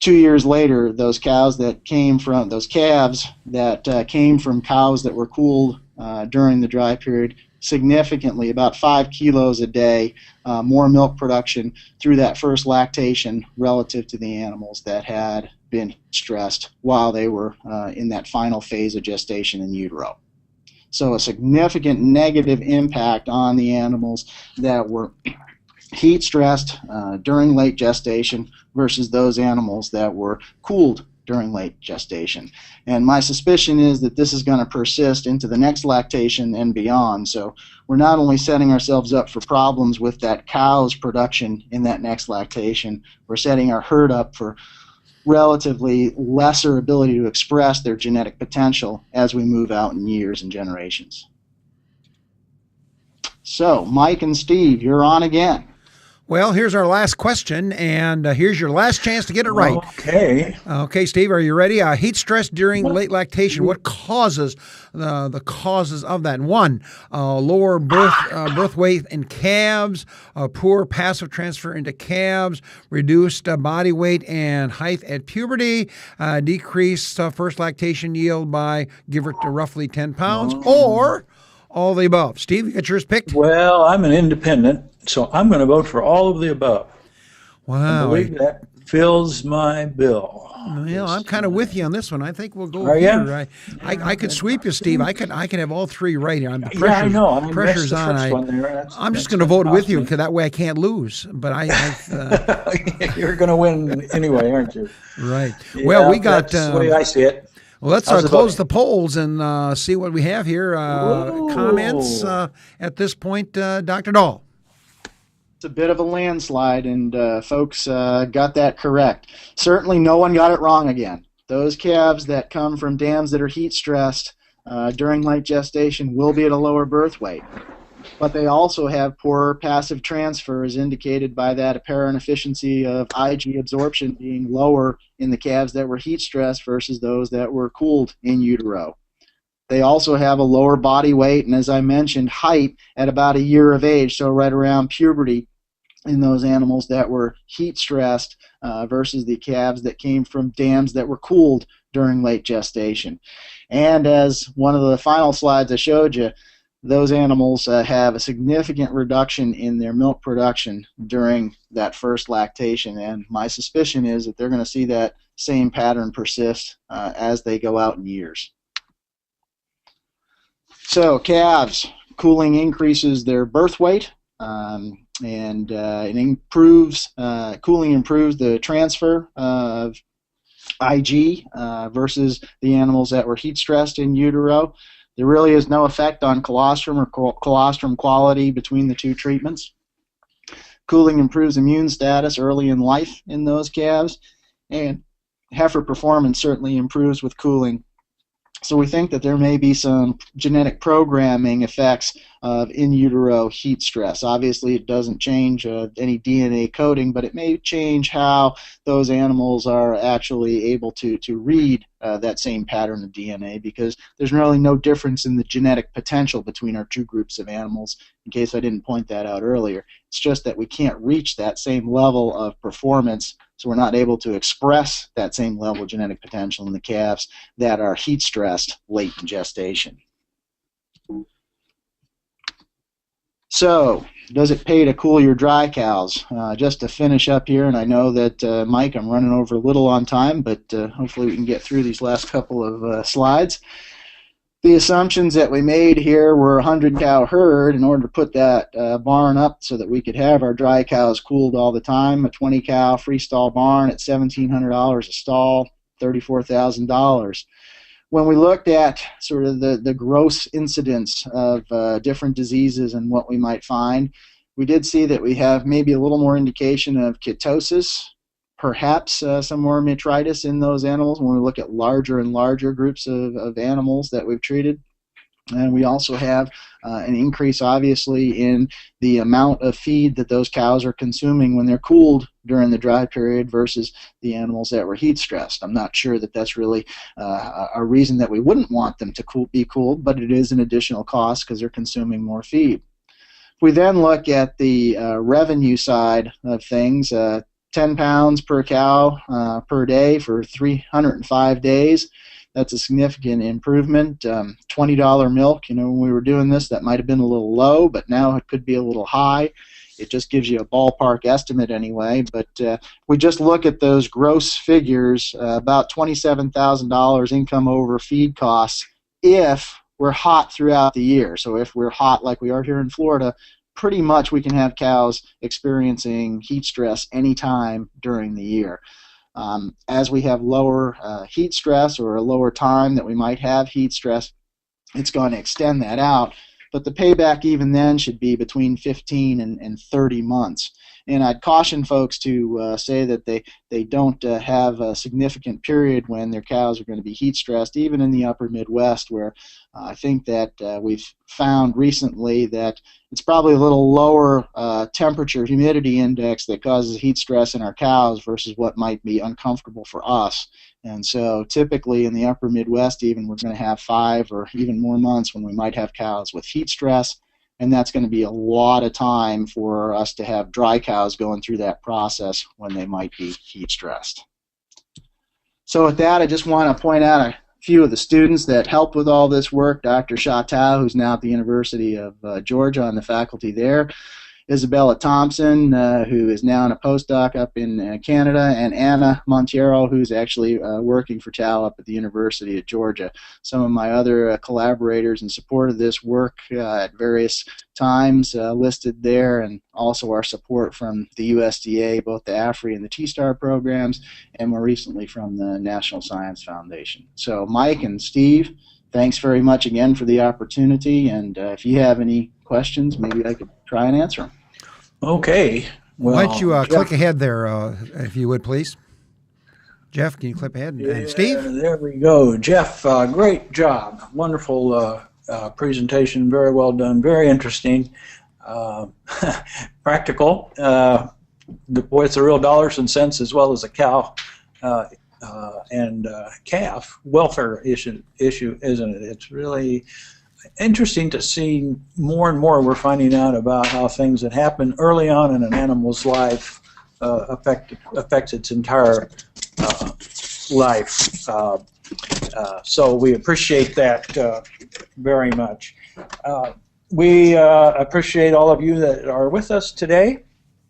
2 years later, those calves that came from those calves that came from cows that were cooled during the dry period, significantly, about 5 kilos a day more milk production through that first lactation relative to the animals that had been stressed while they were in that final phase of gestation in utero. So a significant negative impact on the animals that were heat stressed during late gestation versus those animals that were cooled during late gestation. And my suspicion is that this is going to persist into the next lactation and beyond. So we're not only setting ourselves up for problems with that cow's production in that next lactation, we're setting our herd up for relatively lesser ability to express their genetic potential as we move out in years and generations. So, Mike and Steve, you're on again. Well, here's our last question, and here's your last chance to get it right. Okay. Okay, Steve, are you ready? Heat stress during late lactation. What causes the causes of that? One, lower birth weight in calves, poor passive transfer into calves, reduced body weight and height at puberty, decreased first lactation yield by give or to roughly 10 pounds, or all the above. Steve, you got yours picked? Well, I'm an independent, so I'm going to vote for all of the above. Wow. I believe that fills my bill. Well, I'm kind of with you on this one. I think we'll go Are here. you? I could sweep you, Steve. I could have all three right here. The Yeah, I know. I mean, pressure's that's the on. first one there. I'm just going to vote with you because that way I can't lose. But You're going to win anyway, aren't you? Right. Yeah, Well, we got. That's the way I see it. Well, let's How's it close voting? the polls and see what we have here. Comments at this point, Dr. Dahl. It's a bit of a landslide, and folks got that correct. Certainly no one got it wrong again. Those calves that come from dams that are heat stressed during late gestation will be at a lower birth weight. But they also have poorer passive transfer, as indicated by that apparent efficiency of Ig absorption being lower in the calves that were heat stressed versus those that were cooled in utero. They also have a lower body weight and, as I mentioned, height at about a year of age, so right around puberty in those animals that were heat stressed versus the calves that came from dams that were cooled during late gestation. And as one of the final slides I showed you, those animals have a significant reduction in their milk production during that first lactation, and my suspicion is that they're going to see that same pattern persist as they go out in years. So calves, cooling increases their birth weight, and it improves, cooling improves the transfer of Ig versus the animals that were heat stressed in utero. There really is no effect on colostrum or colostrum quality between the two treatments. Cooling improves immune status early in life in those calves, and heifer performance certainly improves with cooling. So we think that there may be some genetic programming effects of in utero heat stress. Obviously, it doesn't change any DNA coding, but it may change how those animals are actually able to read that same pattern of DNA, because there's really no difference in the genetic potential between our two groups of animals, in case I didn't point that out earlier. It's just that we can't reach that same level of performance, so we're not able to express that same level of genetic potential in the calves that are heat stressed late in gestation. So, does it pay to cool your dry cows? Just to finish up here, and I know that, Mike, I'm running over a little on time, but hopefully we can get through these last couple of slides. The assumptions that we made here were a 100-cow herd in order to put that barn up so that we could have our dry cows cooled all the time. A 20-cow freestall barn at $1,700 a stall, $34,000. When we looked at sort of the gross incidence of different diseases and what we might find, we did see that we have maybe a little more indication of ketosis, perhaps some more metritis in those animals when we look at larger and larger groups of animals that we've treated. And we also have an increase, obviously, in the amount of feed that those cows are consuming when they're cooled during the dry period versus the animals that were heat stressed. I'm not sure that that's really a reason that we wouldn't want them to be cooled, but it is an additional cost because they're consuming more feed. If we then look at the revenue side of things, 10 pounds per cow per day for 305 days. That's a significant improvement. $20 milk, when we were doing this, that might have been a little low, but now it could be a little high. It just gives you a ballpark estimate anyway. But we just look at those gross figures, about $27,000 income over feed costs if we're hot throughout the year. So if we're hot like we are here in Florida, pretty much we can have cows experiencing heat stress anytime during the year. As we have lower heat stress or a lower time that we might have heat stress, it's going to extend that out. But the payback even then should be between 15 and 30 months. And I'd caution folks to say that they don't have a significant period when their cows are going to be heat stressed, even in the upper Midwest, where I think that we've found recently that it's probably a little lower temperature humidity index that causes heat stress in our cows versus what might be uncomfortable for us. And so typically in the upper Midwest even, we're going to have 5 or even more months when we might have cows with heat stress, and that's going to be a lot of time for us to have dry cows going through that process when they might be heat stressed. So with that, I just want to point out a few of the students that helped with all this work. Dr. Geoff Dahl, who's now at the University of Georgia on the faculty there. Isabella Thompson, who is now in a postdoc up in Canada, and Anna Monteiro, who's actually working for Tal up at the University of Georgia. Some of my other collaborators in support of this work at various times listed there, and also our support from the USDA, both the AFRI and the T-STAR programs, and more recently from the National Science Foundation. So Mike and Steve, thanks very much again for the opportunity, and if you have any questions, maybe I could try and answer them. Okay. Well, why don't you click ahead there, if you would, please? Geoff, can you click ahead? And Steve? There we go. Geoff, great job. Wonderful presentation. Very well done. Very interesting. Practical. Boy, it's a real dollars and cents as well as a cow and calf welfare issue, isn't it? It's really interesting to see more and more we're finding out about how things that happen early on in an animal's life affects its entire life. So we appreciate that very much. We appreciate all of you that are with us today.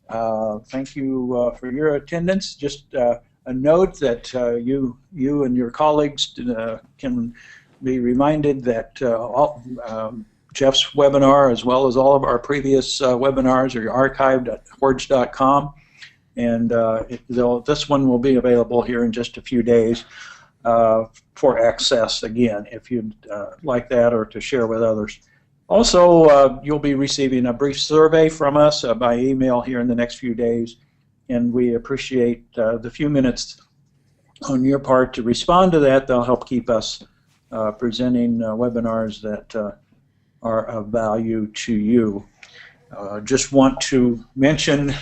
Thank you for your attendance. Just a note that you and your colleagues can be reminded that Geoff's webinar, as well as all of our previous webinars, are archived at hoards.com, and this one will be available here in just a few days for access again, if you'd like that, or to share with others. Also, you'll be receiving a brief survey from us by email here in the next few days, and we appreciate the few minutes on your part to respond to that. They'll help keep us presenting webinars that are of value to you. Just want to mention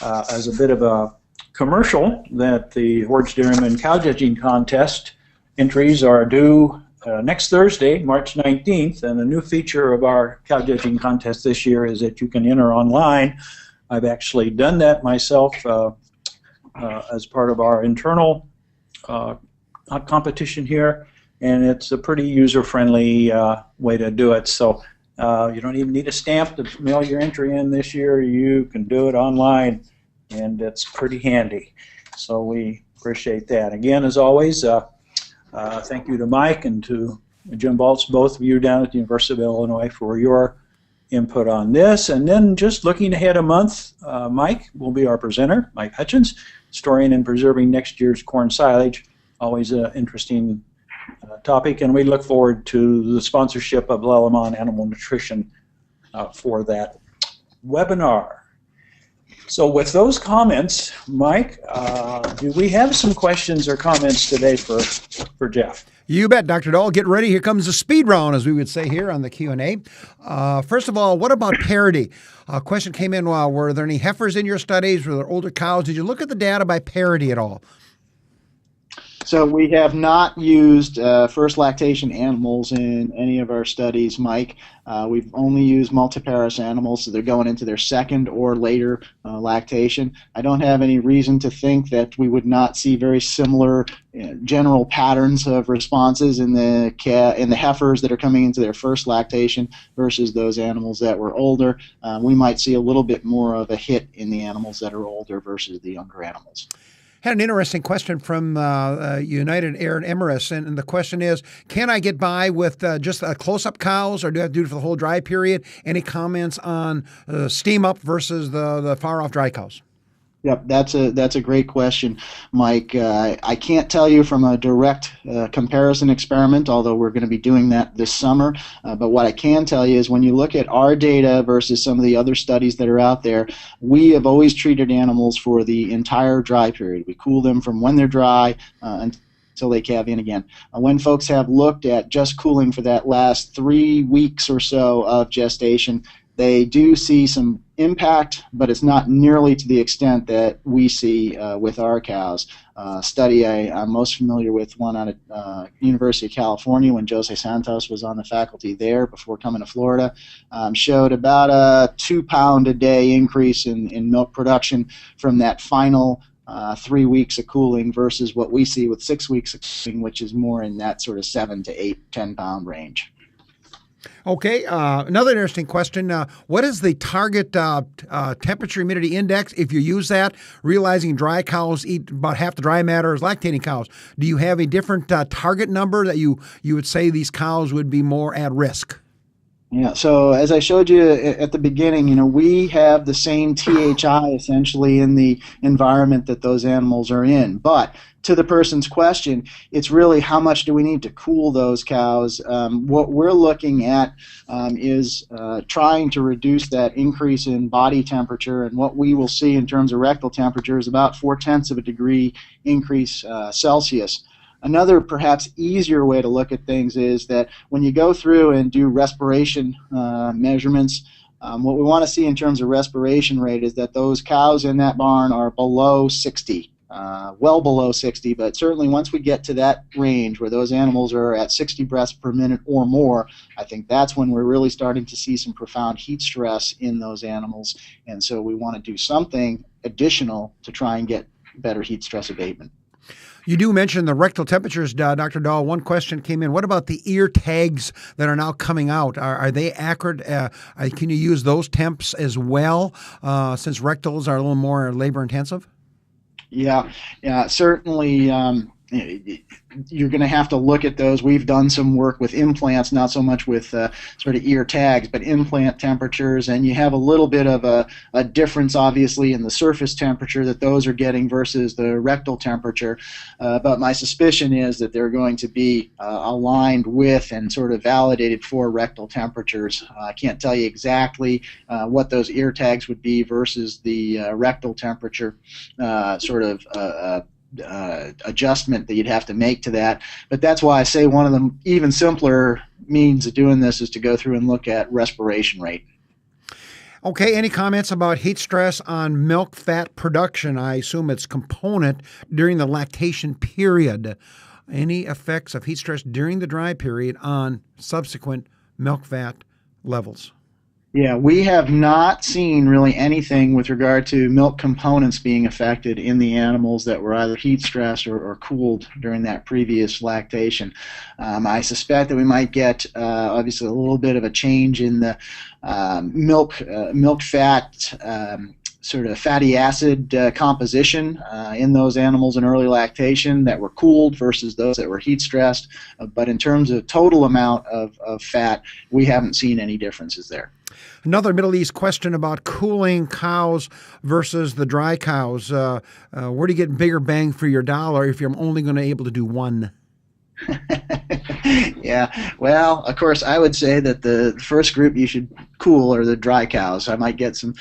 as a bit of a commercial that the Hoards Dairyman Cow Judging Contest entries are due next Thursday, March 19th, and a new feature of our cow judging contest this year is that you can enter online. I've actually done that myself as part of our internal competition here, and it's a pretty user-friendly way to do it. So you don't even need a stamp to mail your entry in this year. You can do it online, and it's pretty handy. So we appreciate that. Again, as always, thank you to Mike and to Jim Baltz, both of you down at the University of Illinois, for your input on this. And then just looking ahead a month, Mike will be our presenter, Mike Hutchins, historian in preserving next year's corn silage. Always an interesting topic, and we look forward to the sponsorship of Lellamon Animal Nutrition for that webinar. So with those comments, Mike, do we have some questions or comments today for Geoff? You bet, Dr. Dahl. Get ready. Here comes the speed round, as we would say here on the Q&A. First of all, what about parity? A question came in, were there any heifers in your studies? Were there older cows? Did you look at the data by parity at all? So we have not used first lactation animals in any of our studies, Mike. We've only used multiparous animals, so they're going into their second or later lactation. I don't have any reason to think that we would not see very similar general patterns of responses in the heifers that are coming into their first lactation versus those animals that were older. We might see a little bit more of a hit in the animals that are older versus the younger animals. Had an interesting question from United Air and Emirates, and the question is, can I get by with just close-up cows, or do I have to do it for the whole dry period? Any comments on steam-up versus the far-off dry cows? Yep, that's a great question, Mike. I can't tell you from a direct comparison experiment, although we're going to be doing that this summer. But what I can tell you is when you look at our data versus some of the other studies that are out there, we have always treated animals for the entire dry period. We cool them from when they're dry until they calve in again. When folks have looked at just cooling for that last 3 weeks or so of gestation, they do see some impact, but it's not nearly to the extent that we see with our cows. Study I'm most familiar with, one out of University of California when Jose Santos was on the faculty there before coming to Florida, showed about a 2 pound a day increase in milk production from that final 3 weeks of cooling versus what we see with 6 weeks of cooling, which is more in that sort of 7 to 8, 10 pound range. Okay, another interesting question. What is the target temperature humidity index if you use that, realizing dry cows eat about half the dry matter as lactating cows? Do you have a different target number that you would say these cows would be more at risk? Yeah, so as I showed you at the beginning, we have the same THI essentially in the environment that those animals are in. But to the person's question, it's really how much do we need to cool those cows. What we're looking at is trying to reduce that increase in body temperature, and what we will see in terms of rectal temperature is about 0.4 of a degree increase Celsius. Another perhaps easier way to look at things is that when you go through and do respiration measurements, what we want to see in terms of respiration rate is that those cows in that barn are below 60, well below 60, but certainly once we get to that range where those animals are at 60 breaths per minute or more, I think that's when we're really starting to see some profound heat stress in those animals, and so we want to do something additional to try and get better heat stress abatement. You do mention the rectal temperatures, Dr. Dahl. One question came in. What about the ear tags that are now coming out? Are they accurate? Can you use those temps as well, since rectals are a little more labor intensive? Yeah, certainly. You're going to have to look at those. We've done some work with implants, not so much with sort of ear tags, but implant temperatures, and you have a little bit of a difference, obviously, in the surface temperature that those are getting versus the rectal temperature. But my suspicion is that they're going to be aligned with and sort of validated for rectal temperatures. I can't tell you exactly what those ear tags would be versus the rectal temperature adjustment that you'd have to make to that, but that's why I say one of the even simpler means of doing this is to go through and look at respiration rate. Okay, any comments about heat stress on milk fat production? I assume it's component during the lactation period. Any effects of heat stress during the dry period on subsequent milk fat levels? Yeah, we have not seen really anything with regard to milk components being affected in the animals that were either heat stressed or cooled during that previous lactation. I suspect that we might get obviously a little bit of a change in the milk fat sort of fatty acid composition in those animals in early lactation that were cooled versus those that were heat stressed. But in terms of total amount of fat, we haven't seen any differences there. Another Middle East question about cooling cows versus the dry cows. Where do you get bigger bang for your dollar if you're only going to be able to do one? Yeah, well, of course, I would say that the first group you should cool are the dry cows. I might get some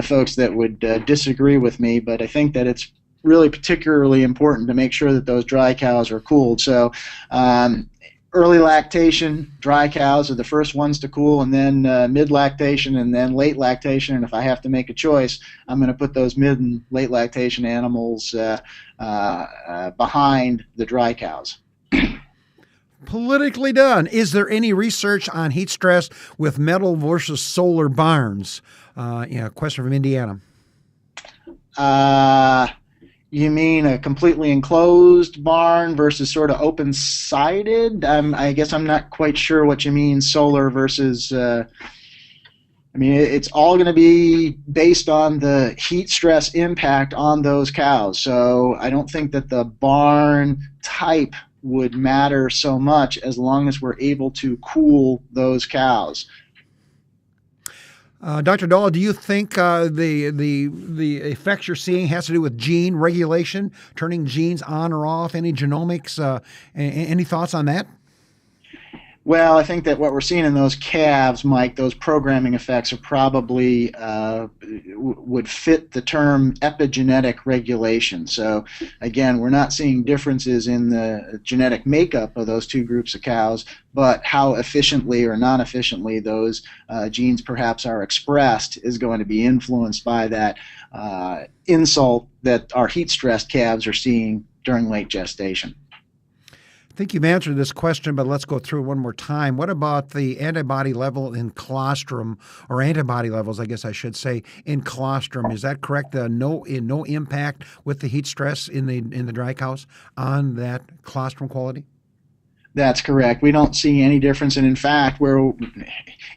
folks that would disagree with me, but I think that it's really particularly important to make sure that those dry cows are cooled. So early lactation, dry cows are the first ones to cool, and then mid-lactation, and then late lactation. And if I have to make a choice, I'm going to put those mid and late lactation animals behind the dry cows. Politically done. Is there any research on heat stress with metal versus solar barns? Question from Indiana. You mean a completely enclosed barn versus sort of open-sided? I guess I'm not quite sure what you mean, solar versus... it's all going to be based on the heat stress impact on those cows. So I don't think that the barn type would matter so much as long as we're able to cool those cows. Dr. Dahl, do you think the effects you're seeing has to do with gene regulation, turning genes on or off, any genomics? Any thoughts on that? Well, I think that what we're seeing in those calves, Mike, those programming effects are probably would fit the term epigenetic regulation. So, again, we're not seeing differences in the genetic makeup of those two groups of cows, but how efficiently or non-efficiently those genes perhaps are expressed is going to be influenced by that insult that our heat-stressed calves are seeing during late gestation. I think you've answered this question, but let's go through it one more time. What about the antibody level in colostrum, or antibody levels, I guess I should say, in colostrum? Is that correct? No impact with the heat stress in the dry cows on that colostrum quality? That's correct. We don't see any difference, and in fact,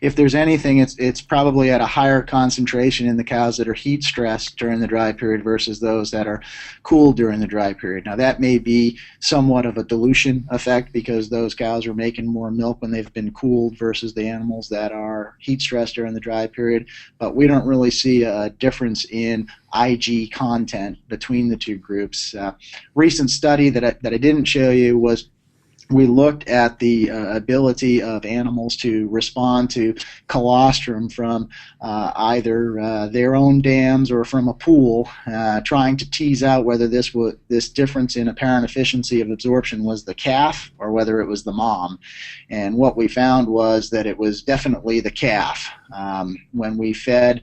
if there's anything, it's probably at a higher concentration in the cows that are heat stressed during the dry period versus those that are cooled during the dry period. Now, that may be somewhat of a dilution effect because those cows are making more milk when they've been cooled versus the animals that are heat stressed during the dry period, but we don't really see a difference in IG content between the two groups. Recent study that I didn't show you was we looked at the ability of animals to respond to colostrum from either their own dams or from a pool, trying to tease out whether this difference in apparent efficiency of absorption was the calf or whether it was the mom. And what we found was that it was definitely the calf. When we fed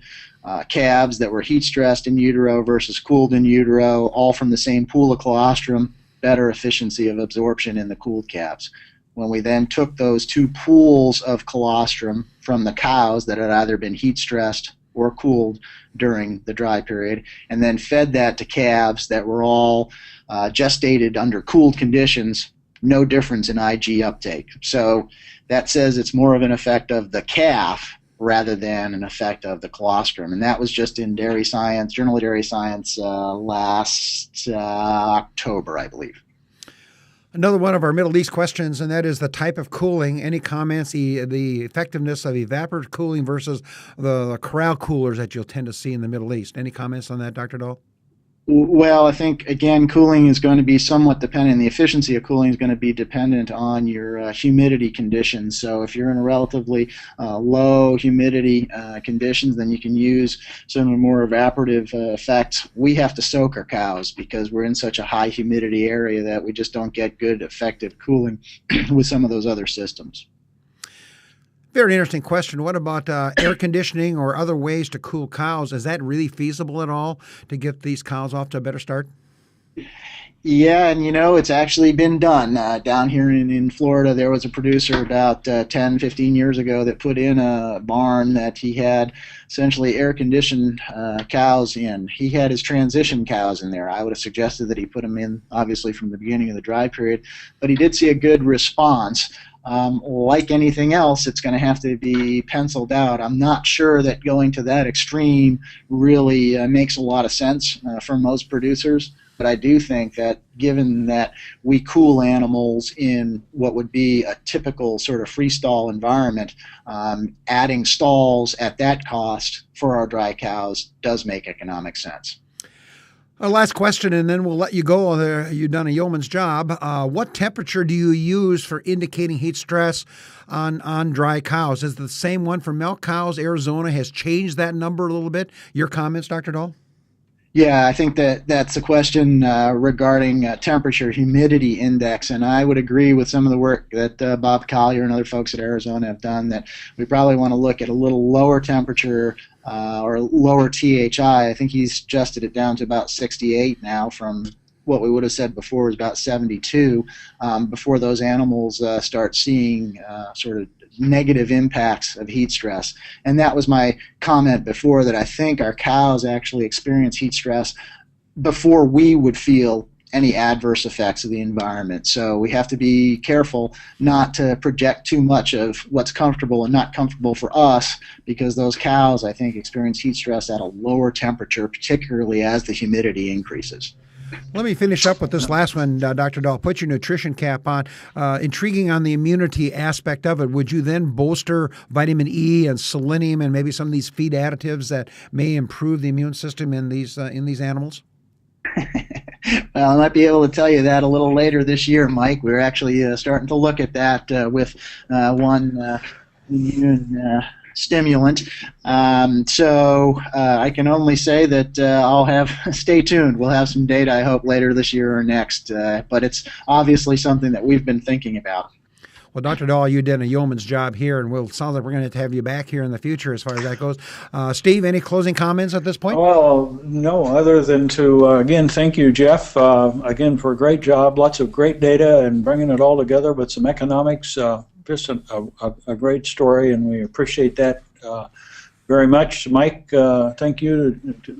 calves that were heat stressed in utero versus cooled in utero, all from the same pool of colostrum, better efficiency of absorption in the cooled calves. When we then took those two pools of colostrum from the cows that had either been heat stressed or cooled during the dry period, and then fed that to calves that were all gestated under cooled conditions, no difference in IG uptake. So that says it's more of an effect of the calf rather than an effect of the colostrum. And that was just in Dairy Science, Journal of Dairy Science last October, I believe. Another one of our Middle East questions, and that is the type of cooling. Any comments, the effectiveness of evaporative cooling versus the corral coolers that you'll tend to see in the Middle East? Any comments on that, Dr. Dahl? Well, I think, again, cooling is going to be somewhat dependent. The efficiency of cooling is going to be dependent on your humidity conditions. So if you're in a relatively low humidity conditions, then you can use some of the more evaporative effects. We have to soak our cows because we're in such a high humidity area that we just don't get good, effective cooling with some of those other systems. Very interesting question. What about air conditioning or other ways to cool cows? Is that really feasible at all to get these cows off to a better start? Yeah, and it's actually been done. Down here in Florida, there was a producer about 10, 15 years ago that put in a barn that he had essentially air-conditioned cows in. He had his transition cows in there. I would have suggested that he put them in, obviously, from the beginning of the dry period, but he did see a good response. Like anything else, it's going to have to be penciled out. I'm not sure that going to that extreme really makes a lot of sense for most producers, but I do think that given that we cool animals in what would be a typical sort of freestall environment, adding stalls at that cost for our dry cows does make economic sense. Last question, and then we'll let you go. You've done a yeoman's job. What temperature do you use for indicating heat stress on dry cows? Is it the same one for milk cows? Arizona has changed that number a little bit. Your comments, Dr. Dahl? Yeah, I think that's a question regarding temperature humidity index, and I would agree with some of the work that Bob Collier and other folks at Arizona have done that we probably want to look at a little lower temperature or lower THI. I think he's adjusted it down to about 68 now from what we would have said before was about 72 before those animals start seeing sort of negative impacts of heat stress. And that was my comment before, that I think our cows actually experience heat stress before we would feel any adverse effects of the environment. So we have to be careful not to project too much of what's comfortable and not comfortable for us, because those cows, I think, experience heat stress at a lower temperature, particularly as the humidity increases. Let me finish up with this last one, Dr. Dahl. Put your nutrition cap on. Intriguing on the immunity aspect of it. Would you then bolster vitamin E and selenium and maybe some of these feed additives that may improve the immune system in these animals? Well, I might be able to tell you that a little later this year, Mike. We're actually starting to look at that with one immune stimulant. So I can only say that I'll have, stay tuned. We'll have some data, I hope, later this year or next. But it's obviously something that we've been thinking about. Well, Dr. Dahl, you did a yeoman's job here, and it sounds like we're going to have you back here in the future as far as that goes. Steve, any closing comments at this point? Well, no, other than to, again, thank you, Geoff, again, for a great job. Lots of great data and bringing it all together with some economics. Just a great story, and we appreciate that very much. Mike, thank you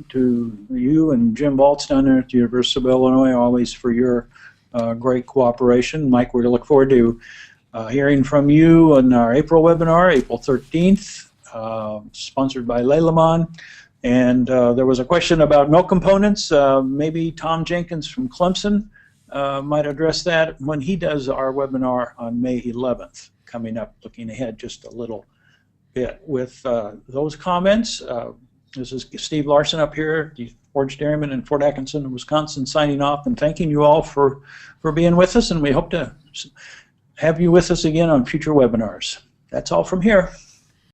to you and Jim Baltz down there at the University of Illinois, always for your great cooperation. Mike, we look forward to hearing from you on our April webinar, April 13th, sponsored by Leylamon. And there was a question about milk components. Maybe Tom Jenkins from Clemson might address that when he does our webinar on May 11th, coming up, looking ahead just a little bit. With those comments, this is Steve Larson up here, the Hoards, Dairyman in Fort Atkinson, Wisconsin, signing off and thanking you all for being with us, and we hope to have you with us again on future webinars. That's all from here.